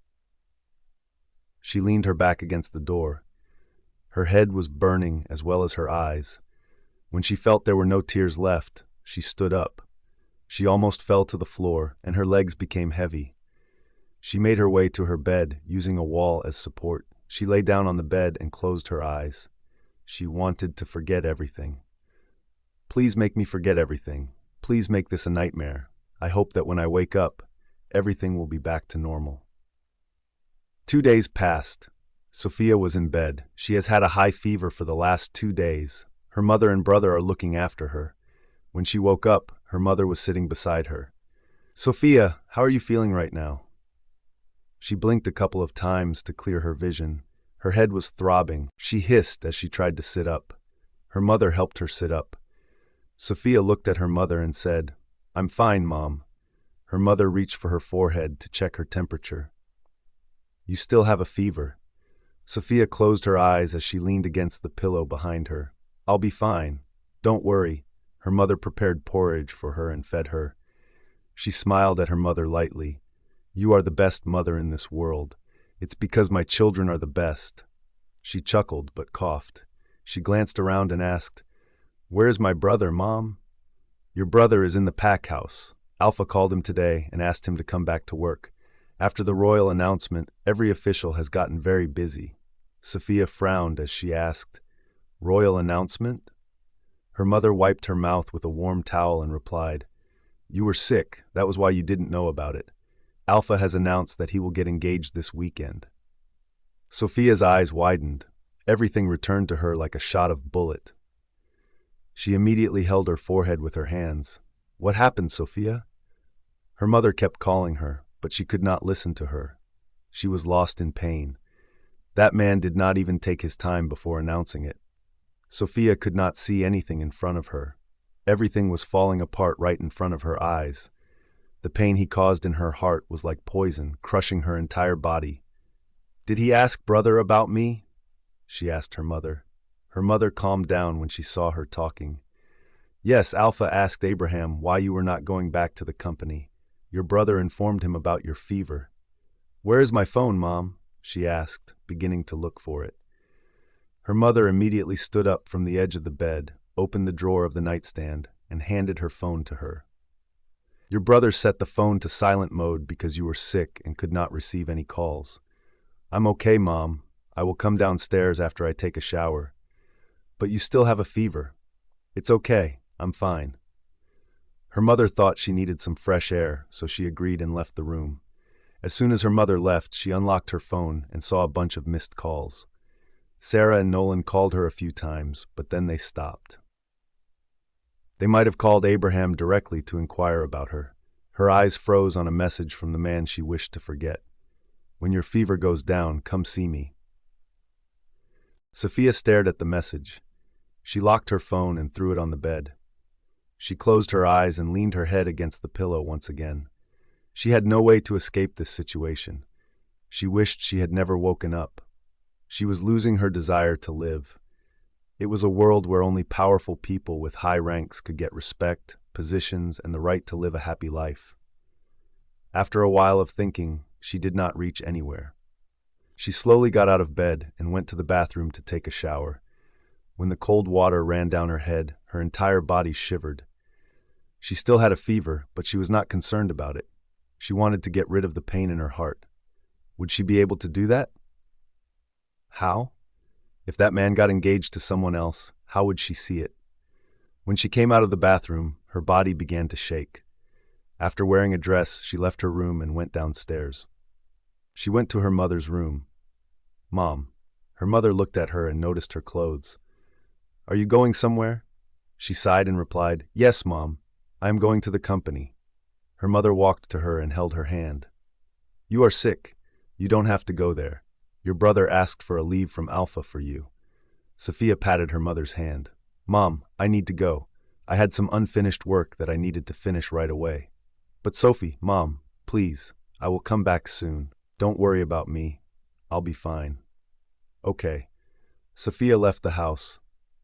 She leaned her back against the door. Her head was burning as well as her eyes. When she felt there were no tears left, she stood up. She almost fell to the floor, and her legs became heavy. She made her way to her bed, using a wall as support. She lay down on the bed and closed her eyes. She wanted to forget everything. Please make me forget everything. Please make this a nightmare. I hope that when I wake up, everything will be back to normal. 2 days passed. Sophia was in bed. She has had a high fever for the last 2 days. Her mother and brother are looking after her. When she woke up, her mother was sitting beside her. "Sophia, how are you feeling right now?" She blinked a couple of times to clear her vision. Her head was throbbing. She hissed as she tried to sit up. Her mother helped her sit up. Sophia looked at her mother and said, "I'm fine, Mom." Her mother reached for her forehead to check her temperature. "You still have a fever." Sophia closed her eyes as she leaned against the pillow behind her. "I'll be fine. Don't worry." Her mother prepared porridge for her and fed her. She smiled at her mother lightly. "You are the best mother in this world. It's because my children are the best." She chuckled but coughed. She glanced around and asked, "Where's my brother, Mom?" "Your brother is in the pack house. Alpha called him today and asked him to come back to work. After the royal announcement, every official has gotten very busy." Sophia frowned as she asked, "Royal announcement?" Her mother wiped her mouth with a warm towel and replied, "You were sick. That was why you didn't know about it. Alpha has announced that he will get engaged this weekend." Sophia's eyes widened. Everything returned to her like a shot of bullet. She immediately held her forehead with her hands. "What happened, Sophia?" Her mother kept calling her, but she could not listen to her. She was lost in pain. That man did not even take his time before announcing it. Sophia could not see anything in front of her. Everything was falling apart right in front of her eyes. The pain he caused in her heart was like poison, crushing her entire body. "Did he ask brother about me?" she asked her mother. Her mother calmed down when she saw her talking. "Yes, Alpha asked Abraham why you were not going back to the company. Your brother informed him about your fever." "Where is my phone, Mom?" she asked, beginning to look for it. Her mother immediately stood up from the edge of the bed, opened the drawer of the nightstand, and handed her phone to her. "Your brother set the phone to silent mode because you were sick and could not receive any calls." "I'm okay, Mom. I will come downstairs after I take a shower." "But you still have a fever." "It's okay. I'm fine." Her mother thought she needed some fresh air, so she agreed and left the room. As soon as her mother left, she unlocked her phone and saw a bunch of missed calls. Sarah and Nolan called her a few times, but then they stopped. They might have called Abraham directly to inquire about her. Her eyes froze on a message from the man she wished to forget. "When your fever goes down, come see me." Sophia stared at the message. She locked her phone and threw it on the bed. She closed her eyes and leaned her head against the pillow once again. She had no way to escape this situation. She wished she had never woken up. She was losing her desire to live. It was a world where only powerful people with high ranks could get respect, positions, and the right to live a happy life. After a while of thinking, she did not reach anywhere. She slowly got out of bed and went to the bathroom to take a shower. When the cold water ran down her head, her entire body shivered. She still had a fever, but she was not concerned about it. She wanted to get rid of the pain in her heart. Would she be able to do that? How? If that man got engaged to someone else, how would she see it? When she came out of the bathroom, her body began to shake. After wearing a dress, she left her room and went downstairs. She went to her mother's room. "Mom." Her mother looked at her and noticed her clothes. "Are you going somewhere?" She sighed and replied, "Yes, Mom. I am going to the company." Her mother walked to her and held her hand. "You are sick. You don't have to go there. Your brother asked for a leave from Alpha for you." Sophia patted her mother's hand. "Mom, I need to go. I had some unfinished work that I needed to finish right away." "But Sophie, Mom, please, I will come back soon. Don't worry about me. I'll be fine." "Okay." Sophia left the house.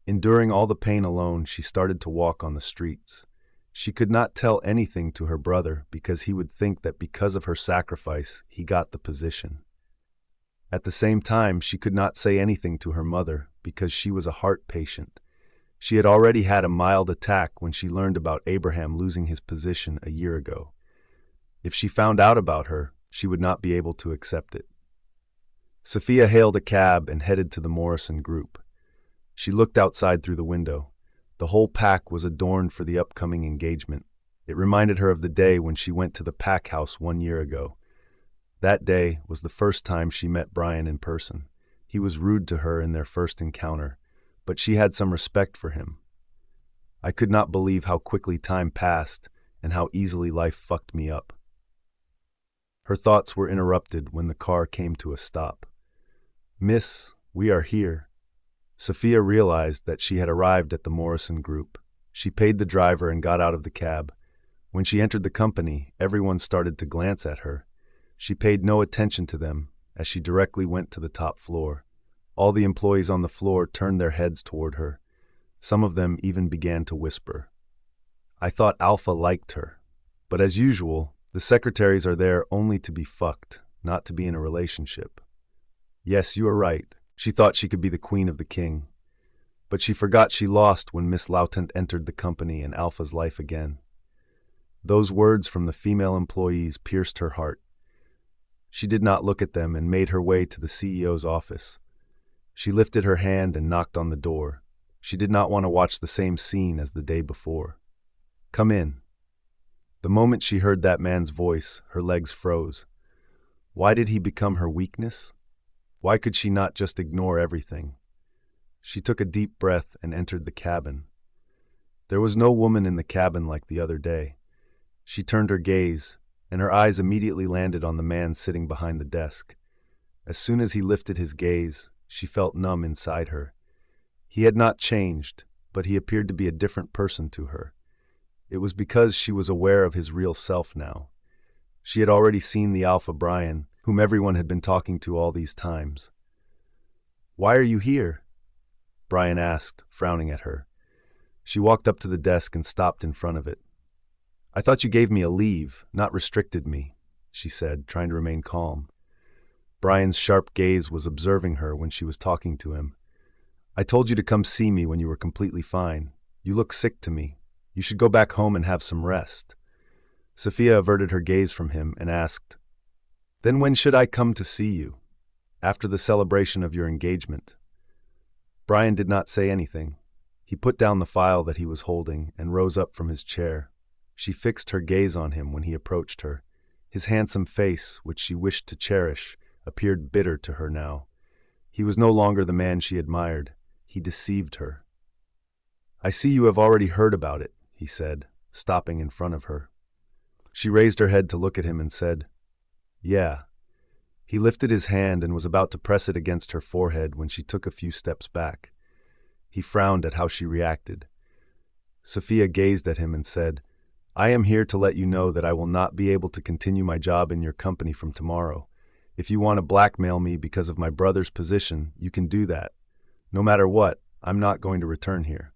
Enduring all the pain alone, she started to walk on the streets. She could not tell anything to her brother because he would think that because of her sacrifice, he got the position. At the same time, she could not say anything to her mother because she was a heart patient. She had already had a mild attack when she learned about Abraham losing his position a year ago. If she found out about her, she would not be able to accept it. Sophia hailed a cab and headed to the Morrison group. She looked outside through the window. The whole pack was adorned for the upcoming engagement. It reminded her of the day when she went to the pack house 1 year ago. That day was the first time she met Brian in person. He was rude to her in their first encounter, but she had some respect for him. I could not believe how quickly time passed and how easily life fucked me up. Her thoughts were interrupted when the car came to a stop. "Miss, we are here." Sophia realized that she had arrived at the Morrison group. She paid the driver and got out of the cab. When she entered the company, everyone started to glance at her. She paid no attention to them as she directly went to the top floor. All the employees on the floor turned their heads toward her. Some of them even began to whisper. I thought Alpha liked her, but as usual, the secretaries are there only to be fucked, not to be in a relationship. Yes, you are right. She thought she could be the queen of the king. But she forgot she lost when Miss Lautant entered the company and Alpha's life again. Those words from the female employees pierced her heart. She did not look at them and made her way to the CEO's office. She lifted her hand and knocked on the door. She did not want to watch the same scene as the day before. "Come in." The moment she heard that man's voice, her legs froze. Why did he become her weakness? Why could she not just ignore everything? She took a deep breath and entered the cabin. There was no woman in the cabin like the other day. She turned her gaze, and her eyes immediately landed on the man sitting behind the desk. As soon as he lifted his gaze, she felt numb inside her. He had not changed, but he appeared to be a different person to her. It was because she was aware of his real self now. She had already seen the Alpha Brian, whom everyone had been talking to all these times. "Why are you here?" Brian asked, frowning at her. She walked up to the desk and stopped in front of it. "I thought you gave me a leave, not restricted me," she said, trying to remain calm. Brian's sharp gaze was observing her when she was talking to him. "I told you to come see me when you were completely fine. You look sick to me. You should go back home and have some rest." Sophia averted her gaze from him and asked, "Then when should I come to see you?" "After the celebration of your engagement." Brian did not say anything. He put down the file that he was holding and rose up from his chair. She fixed her gaze on him when he approached her. His handsome face, which she wished to cherish, appeared bitter to her now. He was no longer the man she admired. He deceived her. "I see you have already heard about it," he said, stopping in front of her. She raised her head to look at him and said, "Yeah." He lifted his hand and was about to press it against her forehead when she took a few steps back. He frowned at how she reacted. Sophia gazed at him and said, "I am here to let you know that I will not be able to continue my job in your company from tomorrow. If you want to blackmail me because of my brother's position, you can do that. No matter what, I'm not going to return here."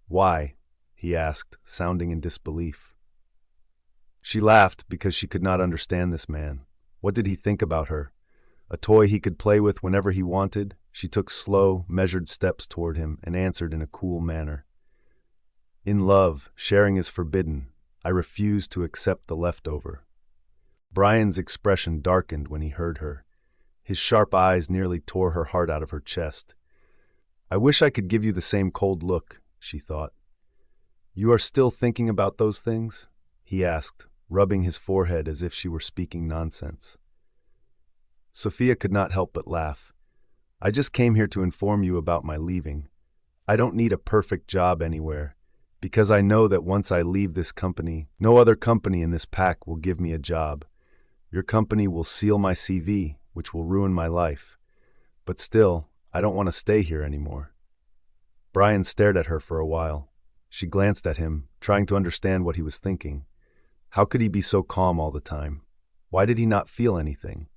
"Why?" he asked, sounding in disbelief. She laughed because she could not understand this man. What did he think about her? A toy he could play with whenever he wanted? She took slow, measured steps toward him and answered in a cool manner. "In love, sharing is forbidden. I refuse to accept the leftover." Brian's expression darkened when he heard her. His sharp eyes nearly tore her heart out of her chest. "I wish I could give you the same cold look," she thought. "You are still thinking about those things?" he asked, rubbing his forehead as if she were speaking nonsense. Sophia could not help but laugh. "I just came here to inform you about my leaving. I don't need a perfect job anywhere, because I know that once I leave this company, no other company in this pack will give me a job. Your company will seal my CV, which will ruin my life. But still, I don't want to stay here anymore." Brian stared at her for a while. She glanced at him, trying to understand what he was thinking. How could he be so calm all the time? Why did he not feel anything?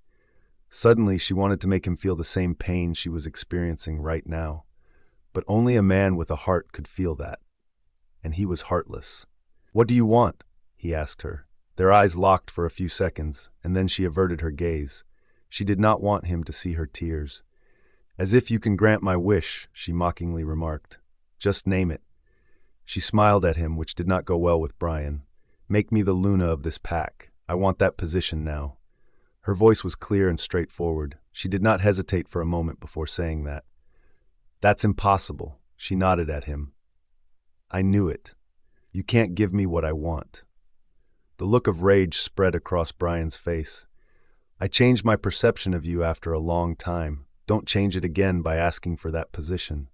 Suddenly, she wanted to make him feel the same pain she was experiencing right now. But only a man with a heart could feel that. And he was heartless. "What do you want?" he asked her. Their eyes locked for a few seconds, and then she averted her gaze. She did not want him to see her tears. "As if you can grant my wish," she mockingly remarked. "Just name it." She smiled at him, which did not go well with Brian. "Make me the Luna of this pack. I want that position now." Her voice was clear and straightforward. She did not hesitate for a moment before saying that. "That's impossible." She nodded at him. "I knew it. You can't give me what I want." The look of rage spread across Brian's face. "I changed my perception of you after a long time. Don't change it again by asking for that position."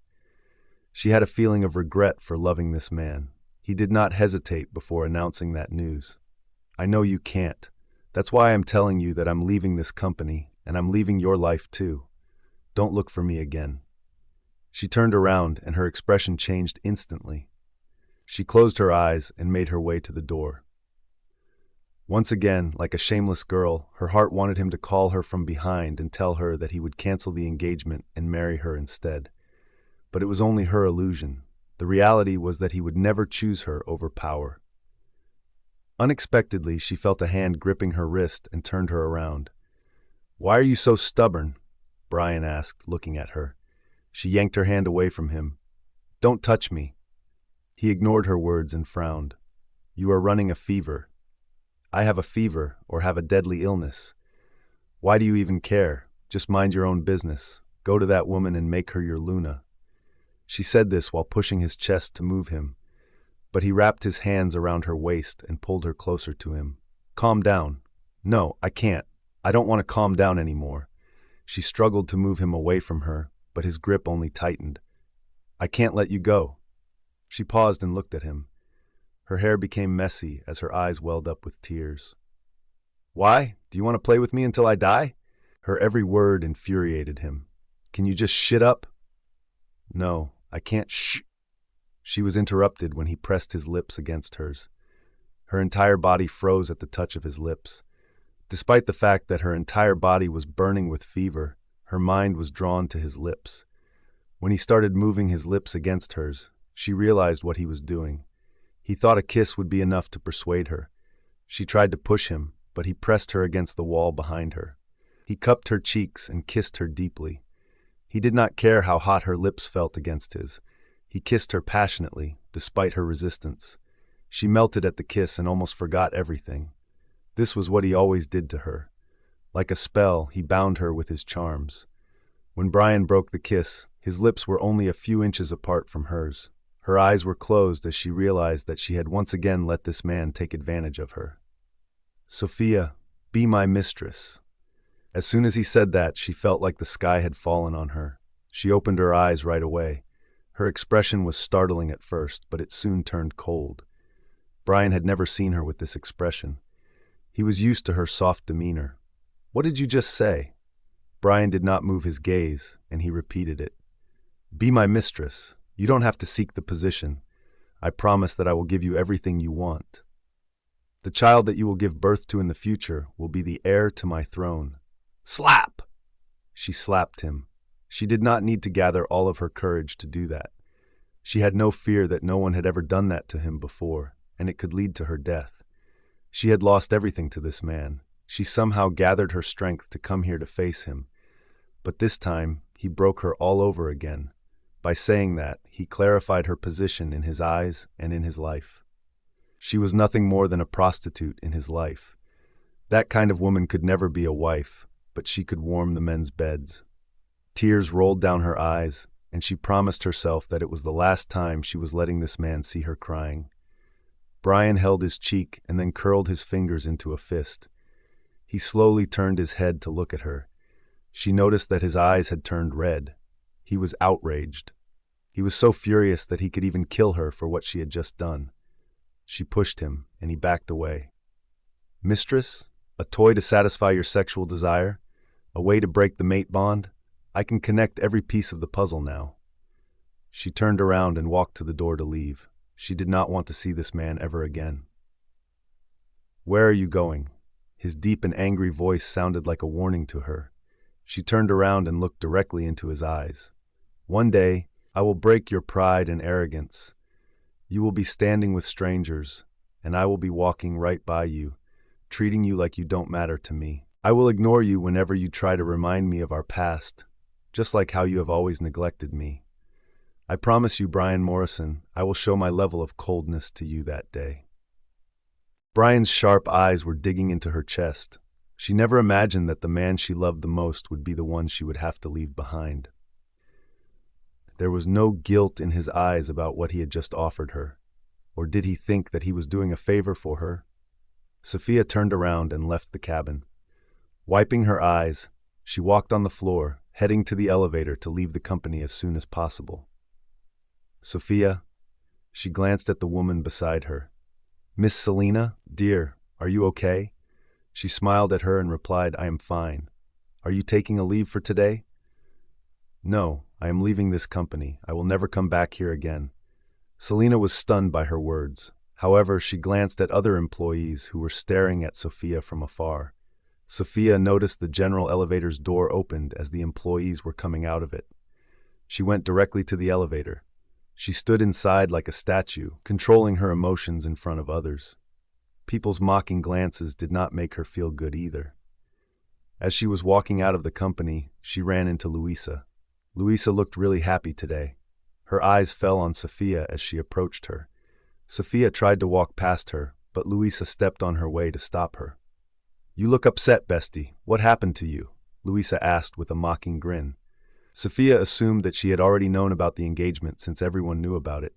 She had a feeling of regret for loving this man. He did not hesitate before announcing that news. "I know you can't. That's why I'm telling you that I'm leaving this company, and I'm leaving your life too. Don't look for me again." She turned around, and her expression changed instantly. She closed her eyes and made her way to the door. Once again, like a shameless girl, her heart wanted him to call her from behind and tell her that he would cancel the engagement and marry her instead. But it was only her illusion. The reality was that he would never choose her over power. Unexpectedly, she felt a hand gripping her wrist and turned her around. "Why are you so stubborn?" Brian asked, looking at her. She yanked her hand away from him. "Don't touch me." He ignored her words and frowned. "You are running a fever." "I have a fever, or have a deadly illness. Why do you even care? Just mind your own business. Go to that woman and make her your Luna." She said this while pushing his chest to move him, but he wrapped his hands around her waist and pulled her closer to him. "Calm down." "No, I can't. I don't want to calm down anymore." She struggled to move him away from her, but his grip only tightened. "I can't let you go." She paused and looked at him. Her hair became messy as her eyes welled up with tears. "Why? Do you want to play with me until I die?" Her every word infuriated him. "Can you just shut up?" "No, I can't shh." She was interrupted when he pressed his lips against hers. Her entire body froze at the touch of his lips. Despite the fact that her entire body was burning with fever, her mind was drawn to his lips. When he started moving his lips against hers, she realized what he was doing. He thought a kiss would be enough to persuade her. She tried to push him, but he pressed her against the wall behind her. He cupped her cheeks and kissed her deeply. He did not care how hot her lips felt against his. He kissed her passionately, despite her resistance. She melted at the kiss and almost forgot everything. This was what he always did to her. Like a spell, he bound her with his charms. When Brian broke the kiss, his lips were only a few inches apart from hers. Her eyes were closed as she realized that she had once again let this man take advantage of her. "Sophia, be my mistress." As soon as he said that, she felt like the sky had fallen on her. She opened her eyes right away. Her expression was startling at first, but it soon turned cold. Brian had never seen her with this expression. He was used to her soft demeanor. "What did you just say?" Brian did not move his gaze, and he repeated it. "Be my mistress. You don't have to seek the position. I promise that I will give you everything you want. The child that you will give birth to in the future will be the heir to my throne." "Slap!" She slapped him. She did not need to gather all of her courage to do that. She had no fear that no one had ever done that to him before, and it could lead to her death. She had lost everything to this man. She somehow gathered her strength to come here to face him. But this time, he broke her all over again. By saying that, he clarified her position in his eyes and in his life. She was nothing more than a prostitute in his life. That kind of woman could never be a wife, but she could warm the men's beds. Tears rolled down her eyes, and she promised herself that it was the last time she was letting this man see her crying. Brian held his cheek and then curled his fingers into a fist. He slowly turned his head to look at her. She noticed that his eyes had turned red. He was outraged. He was so furious that he could even kill her for what she had just done. She pushed him, and he backed away. "Mistress? A toy to satisfy your sexual desire? A way to break the mate bond? I can connect every piece of the puzzle now." She turned around and walked to the door to leave. She did not want to see this man ever again. "Where are you going?" His deep and angry voice sounded like a warning to her. She turned around and looked directly into his eyes. "One day, I will break your pride and arrogance. You will be standing with strangers, and I will be walking right by you, treating you like you don't matter to me. I will ignore you whenever you try to remind me of our past, just like how you have always neglected me. I promise you, Brian Morrison, I will show my level of coldness to you that day." Brian's sharp eyes were digging into her chest. She never imagined that the man she loved the most would be the one she would have to leave behind. There was no guilt in his eyes about what he had just offered her. Or did he think that he was doing a favor for her? Sophia turned around and left the cabin. Wiping her eyes, she walked on the floor, heading to the elevator to leave the company as soon as possible. "Sophia," she glanced at the woman beside her. "Miss Selena, dear, are you okay?" She smiled at her and replied, "I am fine. Are you taking a leave for today?" "No, I am leaving this company. I will never come back here again." Selena was stunned by her words. However, she glanced at other employees who were staring at Sophia from afar. Sophia noticed the general elevator's door opened as the employees were coming out of it. She went directly to the elevator. She stood inside like a statue, controlling her emotions in front of others. People's mocking glances did not make her feel good either. As she was walking out of the company, she ran into Luisa. Luisa looked really happy today. Her eyes fell on Sophia as she approached her. Sophia tried to walk past her, but Luisa stepped on her way to stop her. "You look upset, bestie. What happened to you?" Luisa asked with a mocking grin. Sophia assumed that she had already known about the engagement since everyone knew about it.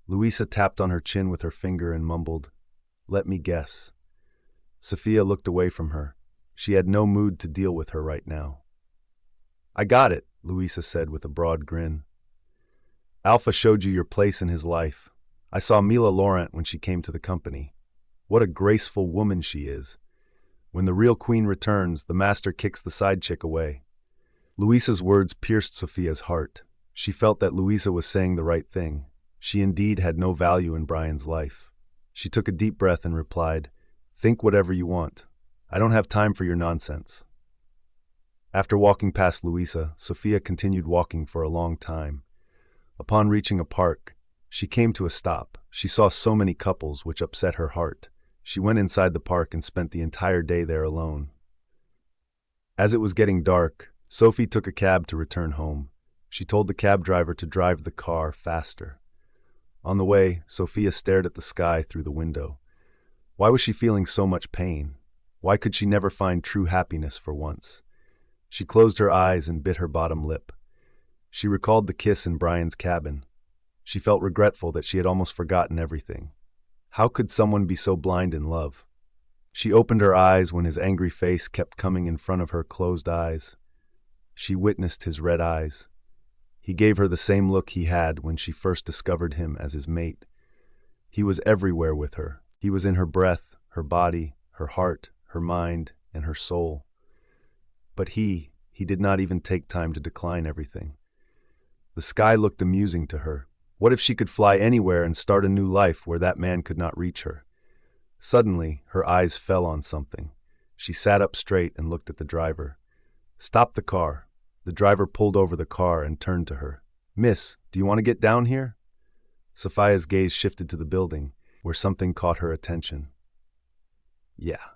Luisa tapped on her chin with her finger and mumbled, "Let me guess." Sophia looked away from her. She had no mood to deal with her right now. "I got it," Luisa said with a broad grin. "Alpha showed you your place in his life. I saw Mila Laurent when she came to the company. What a graceful woman she is. When the real queen returns, the master kicks the side chick away." Luisa's words pierced Sophia's heart. She felt that Luisa was saying the right thing. She indeed had no value in Brian's life. She took a deep breath and replied, "Think whatever you want. I don't have time for your nonsense." After walking past Luisa, Sophia continued walking for a long time. Upon reaching a park, she came to a stop. She saw so many couples, which upset her heart. She went inside the park and spent the entire day there alone. As it was getting dark, Sophie took a cab to return home. She told the cab driver to drive the car faster. On the way, Sophia stared at the sky through the window. Why was she feeling so much pain? Why could she never find true happiness for once? She closed her eyes and bit her bottom lip. She recalled the kiss in Brian's cabin. She felt regretful that she had almost forgotten everything. How could someone be so blind in love? She opened her eyes when his angry face kept coming in front of her closed eyes. She witnessed his red eyes. He gave her the same look he had when she first discovered him as his mate. He was everywhere with her. He was in her breath, her body, her heart, her mind, and her soul. But he did not even take time to decline everything. The sky looked amusing to her. What if she could fly anywhere and start a new life where that man could not reach her? Suddenly, her eyes fell on something. She sat up straight and looked at the driver. "Stop the car." The driver pulled over the car and turned to her. "Miss, do you want to get down here?" Sophia's gaze shifted to the building, where something caught her attention. Yeah.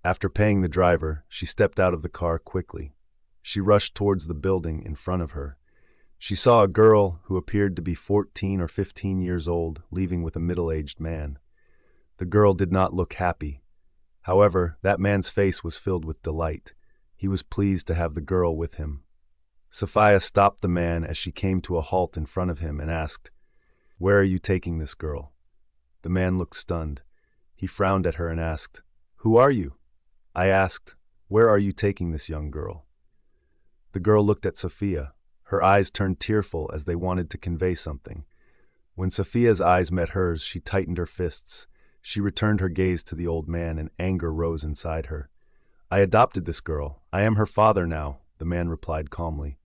After paying the driver, she stepped out of the car quickly. She rushed towards the building in front of her. She saw a girl who appeared to be 14 or 15 years old leaving with a middle-aged man. The girl did not look happy. However, that man's face was filled with delight. He was pleased to have the girl with him. Sophia stopped the man as she came to a halt in front of him and asked, "Where are you taking this girl?" The man looked stunned. He frowned at her and asked, "Who are you?" I asked, "Where are you taking this young girl?" The girl looked at Sophia. Her eyes turned tearful as they wanted to convey something. When Sophia's eyes met hers, she tightened her fists. She returned her gaze to the old man, and anger rose inside her. "I adopted this girl. I am her father now," the man replied calmly.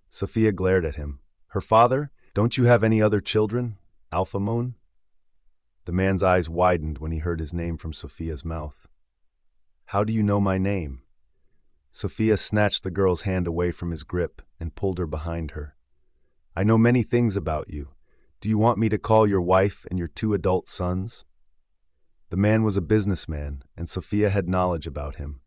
Sophia glared at him. "Her father? Don't you have any other children? Alpha Moon?" The man's eyes widened when he heard his name from Sophia's mouth. "How do you know my name?" Sophia snatched the girl's hand away from his grip and pulled her behind her. "I know many things about you. Do you want me to call your wife and your 2 adult sons?" The man was a businessman, and Sophia had knowledge about him.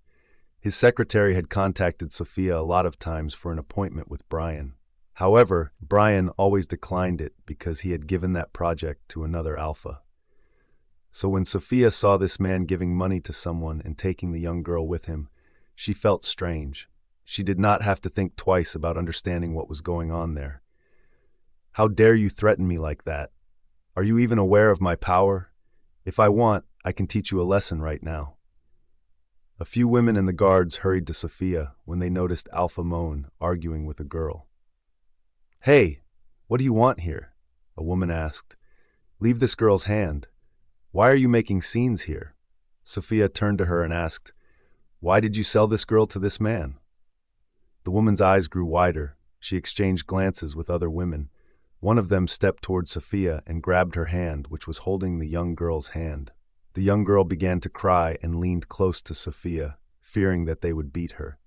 His secretary had contacted Sophia a lot of times for an appointment with Brian. However, Brian always declined it because he had given that project to another alpha. So when Sophia saw this man giving money to someone and taking the young girl with him, she felt strange. She did not have to think twice about understanding what was going on there. "How dare you threaten me like that? Are you even aware of my power? If I want, I can teach you a lesson right now." A few women and the guards hurried to Sophia when they noticed Alpha Moan arguing with a girl. "Hey, what do you want here?" a woman asked. "Leave this girl's hand. Why are you making scenes here?" Sophia turned to her and asked, "Why did you sell this girl to this man?" The woman's eyes grew wider. She exchanged glances with other women. One of them stepped toward Sophia and grabbed her hand, which was holding the young girl's hand. The young girl began to cry and leaned close to Sophia, fearing that they would beat her.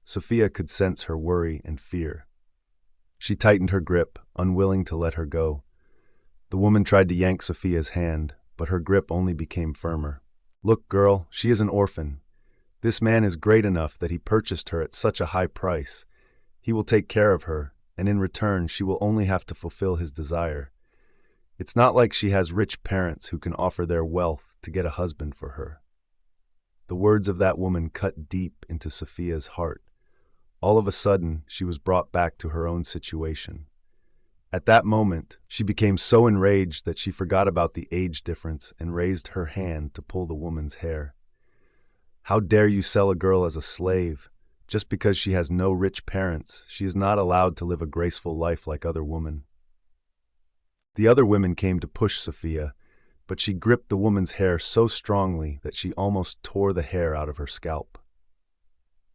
Sophia could sense her worry and fear. She tightened her grip, unwilling to let her go. The woman tried to yank Sophia's hand, but her grip only became firmer. "Look, girl, she is an orphan. This man is great enough that he purchased her at such a high price. He will take care of her, and in return she will only have to fulfill his desire. It's not like she has rich parents who can offer their wealth to get a husband for her." The words of that woman cut deep into Sophia's heart. All of a sudden, she was brought back to her own situation. At that moment, she became so enraged that she forgot about the age difference and raised her hand to pull the woman's hair. "How dare you sell a girl as a slave? Just because she has no rich parents, she is not allowed to live a graceful life like other women." The other women came to push Sophia, but she gripped the woman's hair so strongly that she almost tore the hair out of her scalp.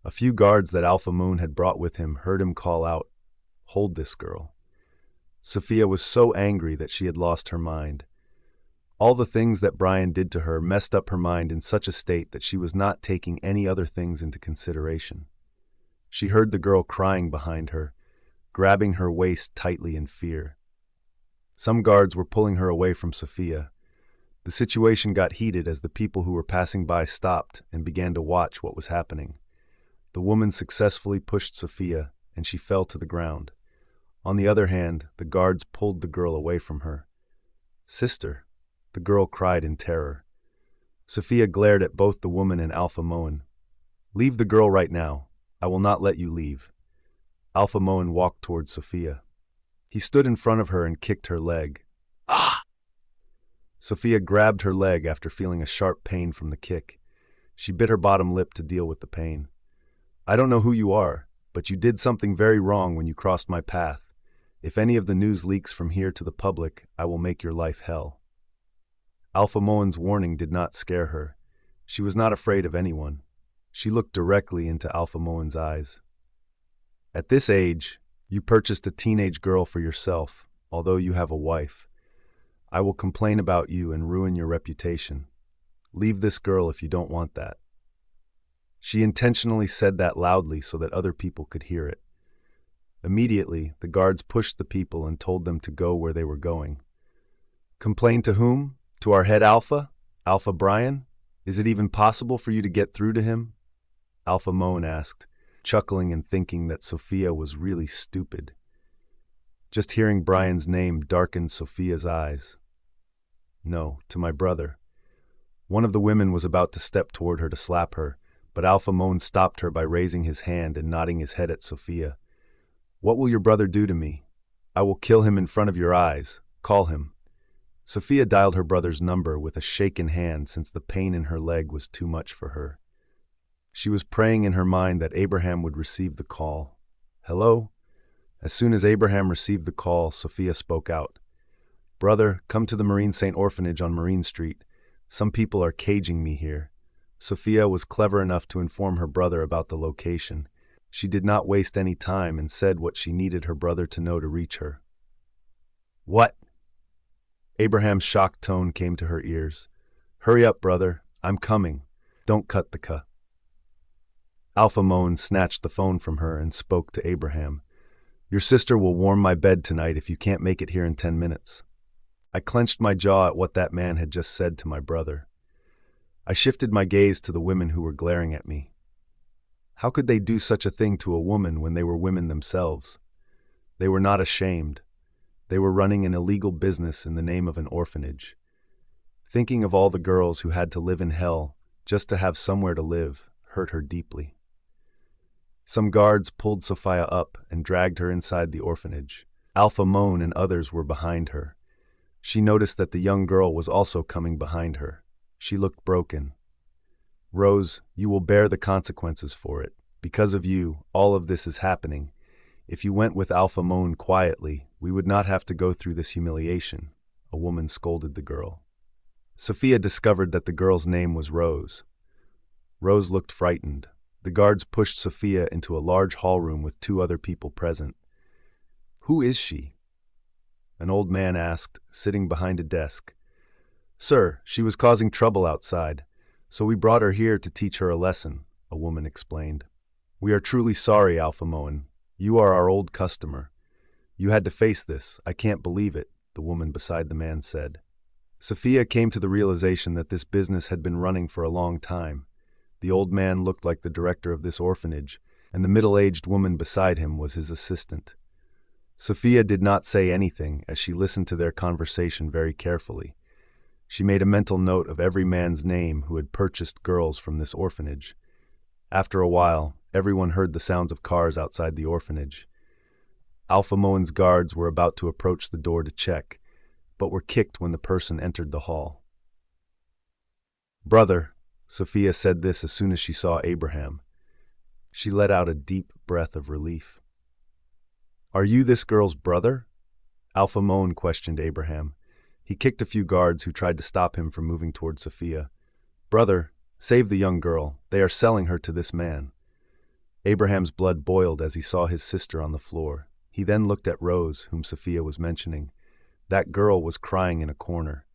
A few guards that Alpha Moon had brought with him heard him call out, "Hold this girl." Sophia was so angry that she had lost her mind. All the things that Brian did to her messed up her mind in such a state that she was not taking any other things into consideration. She heard the girl crying behind her, grabbing her waist tightly in fear. Some guards were pulling her away from Sophia. The situation got heated as the people who were passing by stopped and began to watch what was happening. The woman successfully pushed Sophia, and she fell to the ground. On the other hand, the guards pulled the girl away from her. "Sister," the girl cried in terror. Sophia glared at both the woman and Alpha Moan. "Leave the girl right now. I will not let you leave." Alpha Moan walked towards Sophia. He stood in front of her and kicked her leg. "Ah!" Sophia grabbed her leg after feeling a sharp pain from the kick. She bit her bottom lip to deal with the pain. "I don't know who you are, but you did something very wrong when you crossed my path. If any of the news leaks from here to the public, I will make your life hell." Alpha Moan's warning did not scare her. She was not afraid of anyone. She looked directly into Alpha Moan's eyes. "At this age, you purchased a teenage girl for yourself, although you have a wife. I will complain about you and ruin your reputation. Leave this girl if you don't want that." She intentionally said that loudly so that other people could hear it. Immediately, the guards pushed the people and told them to go where they were going. "Complain to whom? To our head Alpha? Alpha Brian? Is it even possible for you to get through to him?" Alpha Moan asked, chuckling and thinking that Sophia was really stupid. Just hearing Brian's name darkened Sophia's eyes. "No, to my brother." One of the women was about to step toward her to slap her, but Alpha Moan stopped her by raising his hand and nodding his head at Sophia. "What will your brother do to me? I will kill him in front of your eyes. Call him." Sophia dialed her brother's number with a shaken hand since the pain in her leg was too much for her. She was praying in her mind that Abraham would receive the call. "Hello?" As soon as Abraham received the call, Sophia spoke out. "Brother, come to the Marine Saint Orphanage on Marine Street. Some people are caging me here." Sophia was clever enough to inform her brother about the location. She did not waste any time and said what she needed her brother to know to reach her. "What?" Abraham's shocked tone came to her ears. "Hurry up, brother. I'm coming. Don't cut the cuh." Alpha Moan snatched the phone from her and spoke to Abraham. "Your sister will warm my bed tonight if you can't make it here in 10 minutes. I clenched my jaw at what that man had just said to my brother. I shifted my gaze to the women who were glaring at me. How could they do such a thing to a woman when they were women themselves? They were not ashamed. They were running an illegal business in the name of an orphanage. Thinking of all the girls who had to live in hell just to have somewhere to live hurt her deeply. Some guards pulled Sophia up and dragged her inside the orphanage. Alpha Moan and others were behind her. She noticed that the young girl was also coming behind her. She looked broken. "Rose, you will bear the consequences for it. Because of you, all of this is happening. If you went with Alpha Moan quietly, we would not have to go through this humiliation," a woman scolded the girl. Sophia discovered that the girl's name was Rose. Rose looked frightened. The guards pushed Sophia into a large hall room with 2 other people present. "Who is she?" an old man asked, sitting behind a desk. "Sir, she was causing trouble outside, so we brought her here to teach her a lesson," a woman explained. "We are truly sorry, Alpha Moan. You are our old customer. You had to face this. I can't believe it," the woman beside the man said. Sophia came to the realization that this business had been running for a long time. The old man looked like the director of this orphanage, and the middle-aged woman beside him was his assistant. Sophia did not say anything as she listened to their conversation very carefully. She made a mental note of every man's name who had purchased girls from this orphanage. After a while, everyone heard the sounds of cars outside the orphanage. Alpha Moan's guards were about to approach the door to check, but were kicked when the person entered the hall. "Brother," Sophia said this as soon as she saw Abraham. She let out a deep breath of relief. "Are you this girl's brother?" Alpha Moan questioned Abraham. He kicked a few guards who tried to stop him from moving toward Sophia. "Brother, save the young girl. They are selling her to this man." Abraham's blood boiled as he saw his sister on the floor. He then looked at Rose, whom Sophia was mentioning. That girl was crying in a corner.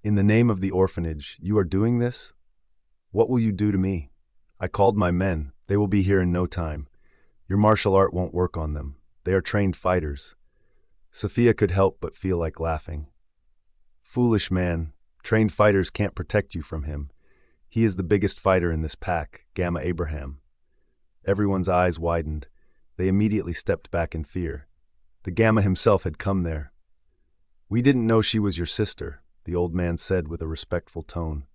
"In the name of the orphanage, you are doing this? What will you do to me? I called my men. They will be here in no time. Your martial art won't work on them. They are trained fighters." Sophia could help but feel like laughing. "Foolish man. Trained fighters can't protect you from him. He is the biggest fighter in this pack, Gamma Abraham." Everyone's eyes widened. They immediately stepped back in fear. The Gamma himself had come there. "We didn't know she was your sister," the old man said with a respectful tone.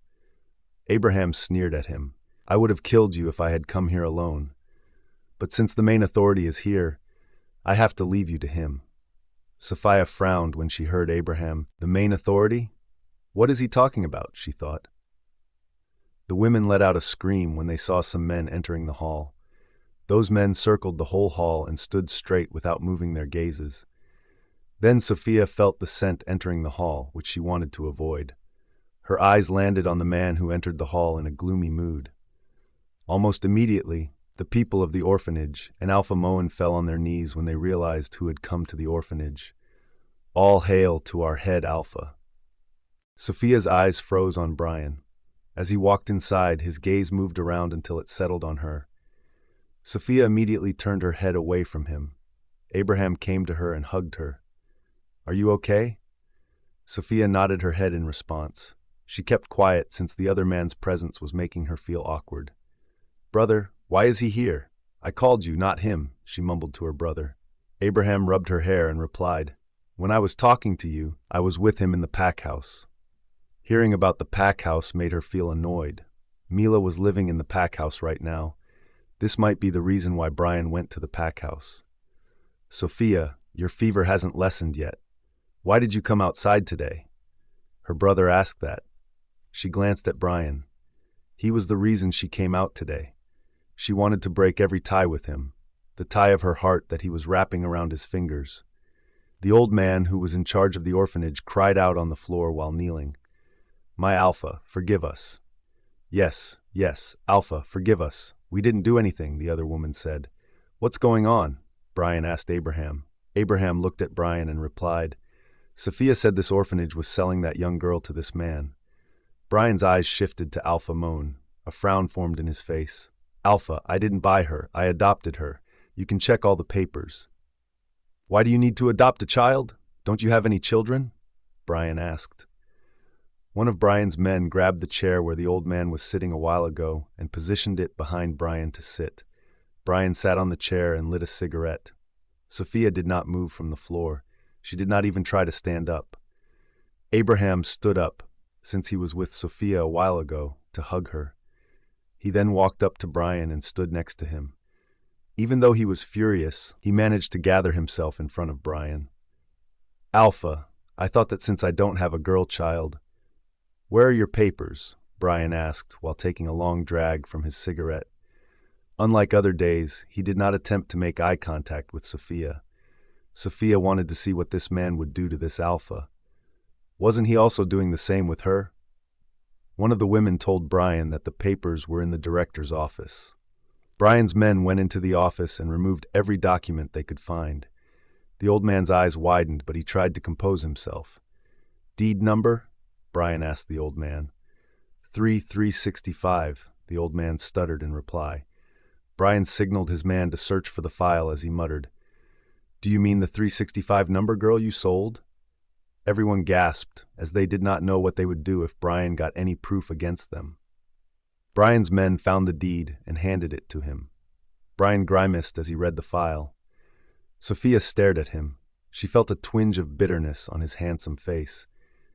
Abraham sneered at him. "I would have killed you if I had come here alone. But since the main authority is here, I have to leave you to him." Sophia frowned when she heard Abraham. "The main authority? What is he talking about?" she thought. The women let out a scream when they saw some men entering the hall. Those men circled the whole hall and stood straight without moving their gazes. Then Sophia felt the scent entering the hall, which she wanted to avoid. Her eyes landed on the man who entered the hall in a gloomy mood. Almost immediately, the people of the orphanage and Alpha Moan fell on their knees when they realized who had come to the orphanage. "All hail to our head Alpha." Sophia's eyes froze on Brian. As he walked inside, his gaze moved around until it settled on her. Sophia immediately turned her head away from him. Abraham came to her and hugged her. "Are you okay?" Sophia nodded her head in response. She kept quiet since the other man's presence was making her feel awkward. "Brother, why is he here? I called you, not him," she mumbled to her brother. Abraham rubbed her hair and replied, "When I was talking to you, I was with him in the pack house." Hearing about the pack house made her feel annoyed. Mila was living in the pack house right now. This might be the reason why Brian went to the pack house. "Sophia, your fever hasn't lessened yet. Why did you come outside today?" Her brother asked that. She glanced at Brian. He was the reason she came out today. She wanted to break every tie with him, the tie of her heart that he was wrapping around his fingers. The old man, who was in charge of the orphanage, cried out on the floor while kneeling. "My Alpha, forgive us." Yes, Alpha, forgive us. We didn't do anything," the other woman said. "What's going on?" Brian asked Abraham. Abraham looked at Brian and replied, "Sophia said this orphanage was selling that young girl to this man." Brian's eyes shifted to Alpha Moan. A frown formed in his face. "Alpha, I didn't buy her. I adopted her. You can check all the papers." "Why do you need to adopt a child? Don't you have any children?" Brian asked. One of Brian's men grabbed the chair where the old man was sitting a while ago and positioned it behind Brian to sit. Brian sat on the chair and lit a cigarette. Sophia did not move from the floor. She did not even try to stand up. Abraham stood up, since he was with Sophia a while ago, to hug her. He then walked up to Brian and stood next to him. Even though he was furious, he managed to gather himself in front of Brian. "Alpha, I thought that since I don't have a girl child—" "Where are your papers?" Brian asked while taking a long drag from his cigarette. Unlike other days, he did not attempt to make eye contact with Sophia. Sophia wanted to see what this man would do to this Alpha. Wasn't he also doing the same with her? One of the women told Brian that the papers were in the director's office. Brian's men went into the office and removed every document they could find. The old man's eyes widened, but he tried to compose himself. "Deed number?" Brian asked the old man. 3365, the old man stuttered in reply. Brian signaled his man to search for the file as he muttered, "Do you mean the 365 number girl you sold?" Everyone gasped, as they did not know what they would do if Brian got any proof against them. Brian's men found the deed and handed it to him. Brian grimaced as he read the file. Sophia stared at him. She felt a twinge of bitterness on his handsome face.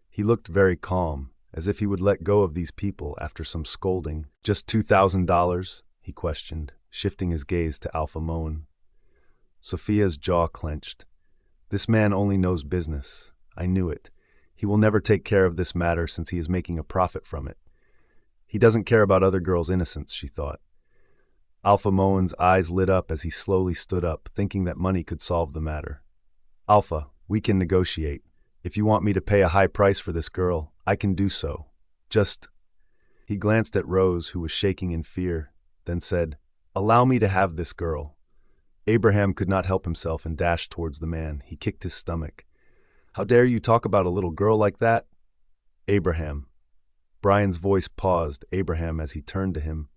He looked very calm, as if he would let go of these people after some scolding. "Just $2,000? He questioned, shifting his gaze to Alpha Moan. Sophia's jaw clenched. "This man only knows business. I knew it. He will never take care of this matter since he is making a profit from it. He doesn't care about other girls' innocence," she thought. Alpha Moan's eyes lit up as he slowly stood up, thinking that money could solve the matter. "Alpha, we can negotiate. If you want me to pay a high price for this girl, I can do so. Just—" He glanced at Rose, who was shaking in fear, then said, "Allow me to have this girl." Abraham could not help himself and dashed towards the man. He kicked his stomach. "How dare you talk about a little girl like that?" "Abraham." Brian's voice paused Abraham as he turned to him.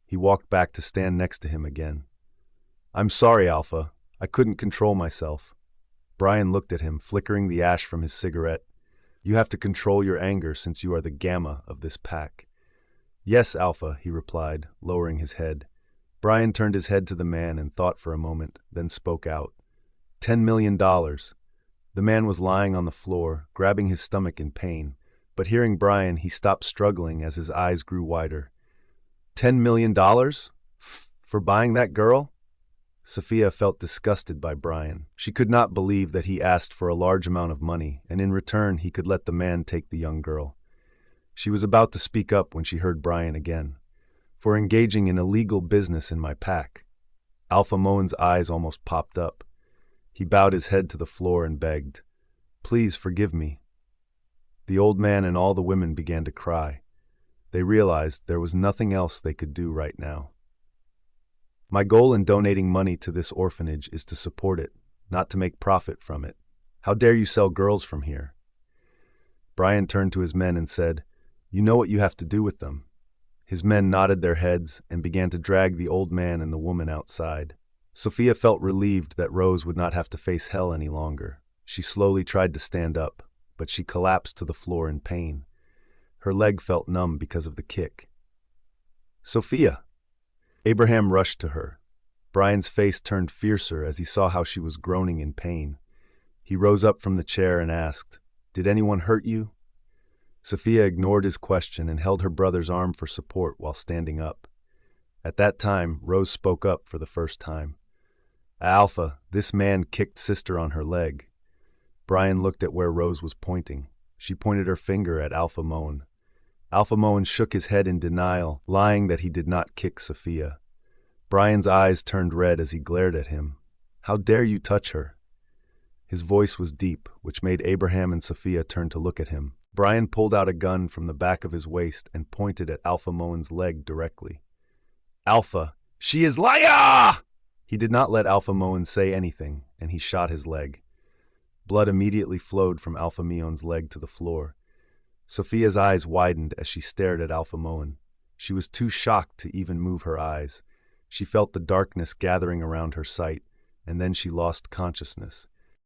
He walked back to stand next to him again. "I'm sorry, Alpha. I couldn't control myself." Brian looked at him, flickering the ash from his cigarette. "You have to control your anger since you are the gamma of this pack." "Yes, Alpha," he replied, lowering his head. Brian turned his head to the man and thought for a moment, then spoke out. $10 million. The man was lying on the floor, grabbing his stomach in pain, but hearing Brian, he stopped struggling as his eyes grew wider. $10 million? For buying that girl? Sophia felt disgusted by Brian. She could not believe that he asked for a large amount of money, and in return he could let the man take the young girl. She was about to speak up when she heard Brian again. "For engaging in illegal business in my pack." Alpha Moan's eyes almost popped up. He bowed his head to the floor and begged, "Please forgive me." The old man and all the women began to cry. They realized there was nothing else they could do right now. "My goal in donating money to this orphanage is to support it, not to make profit from it. How dare you sell girls from here?" Brian turned to his men and said, "You know what you have to do with them." His men nodded their heads and began to drag the old man and the woman outside. Sophia felt relieved that Rose would not have to face hell any longer. She slowly tried to stand up, but she collapsed to the floor in pain. Her leg felt numb because of the kick. "Sophia!" Abraham rushed to her. Brian's face turned fiercer as he saw how she was groaning in pain. He rose up from the chair and asked, "Did anyone hurt you?" Sophia ignored his question and held her brother's arm for support while standing up. At that time, Rose spoke up for the first time. "Alpha, this man kicked sister on her leg." Brian looked at where Rose was pointing. She pointed her finger at Alpha Moan. Alpha Moan shook his head in denial, lying that he did not kick Sophia. Brian's eyes turned red as he glared at him. "How dare you touch her?" His voice was deep, which made Abraham and Sophia turn to look at him. Brian pulled out a gun from the back of his waist and pointed at Alpha Moan's leg directly. "Alpha, she is liar!" He did not let Alpha Moan say anything, and he shot his leg. Blood immediately flowed from Alpha Moan's leg to the floor. Sophia's eyes widened as she stared at Alpha Moan. She was too shocked to even move her eyes. She felt the darkness gathering around her sight, and then she lost consciousness.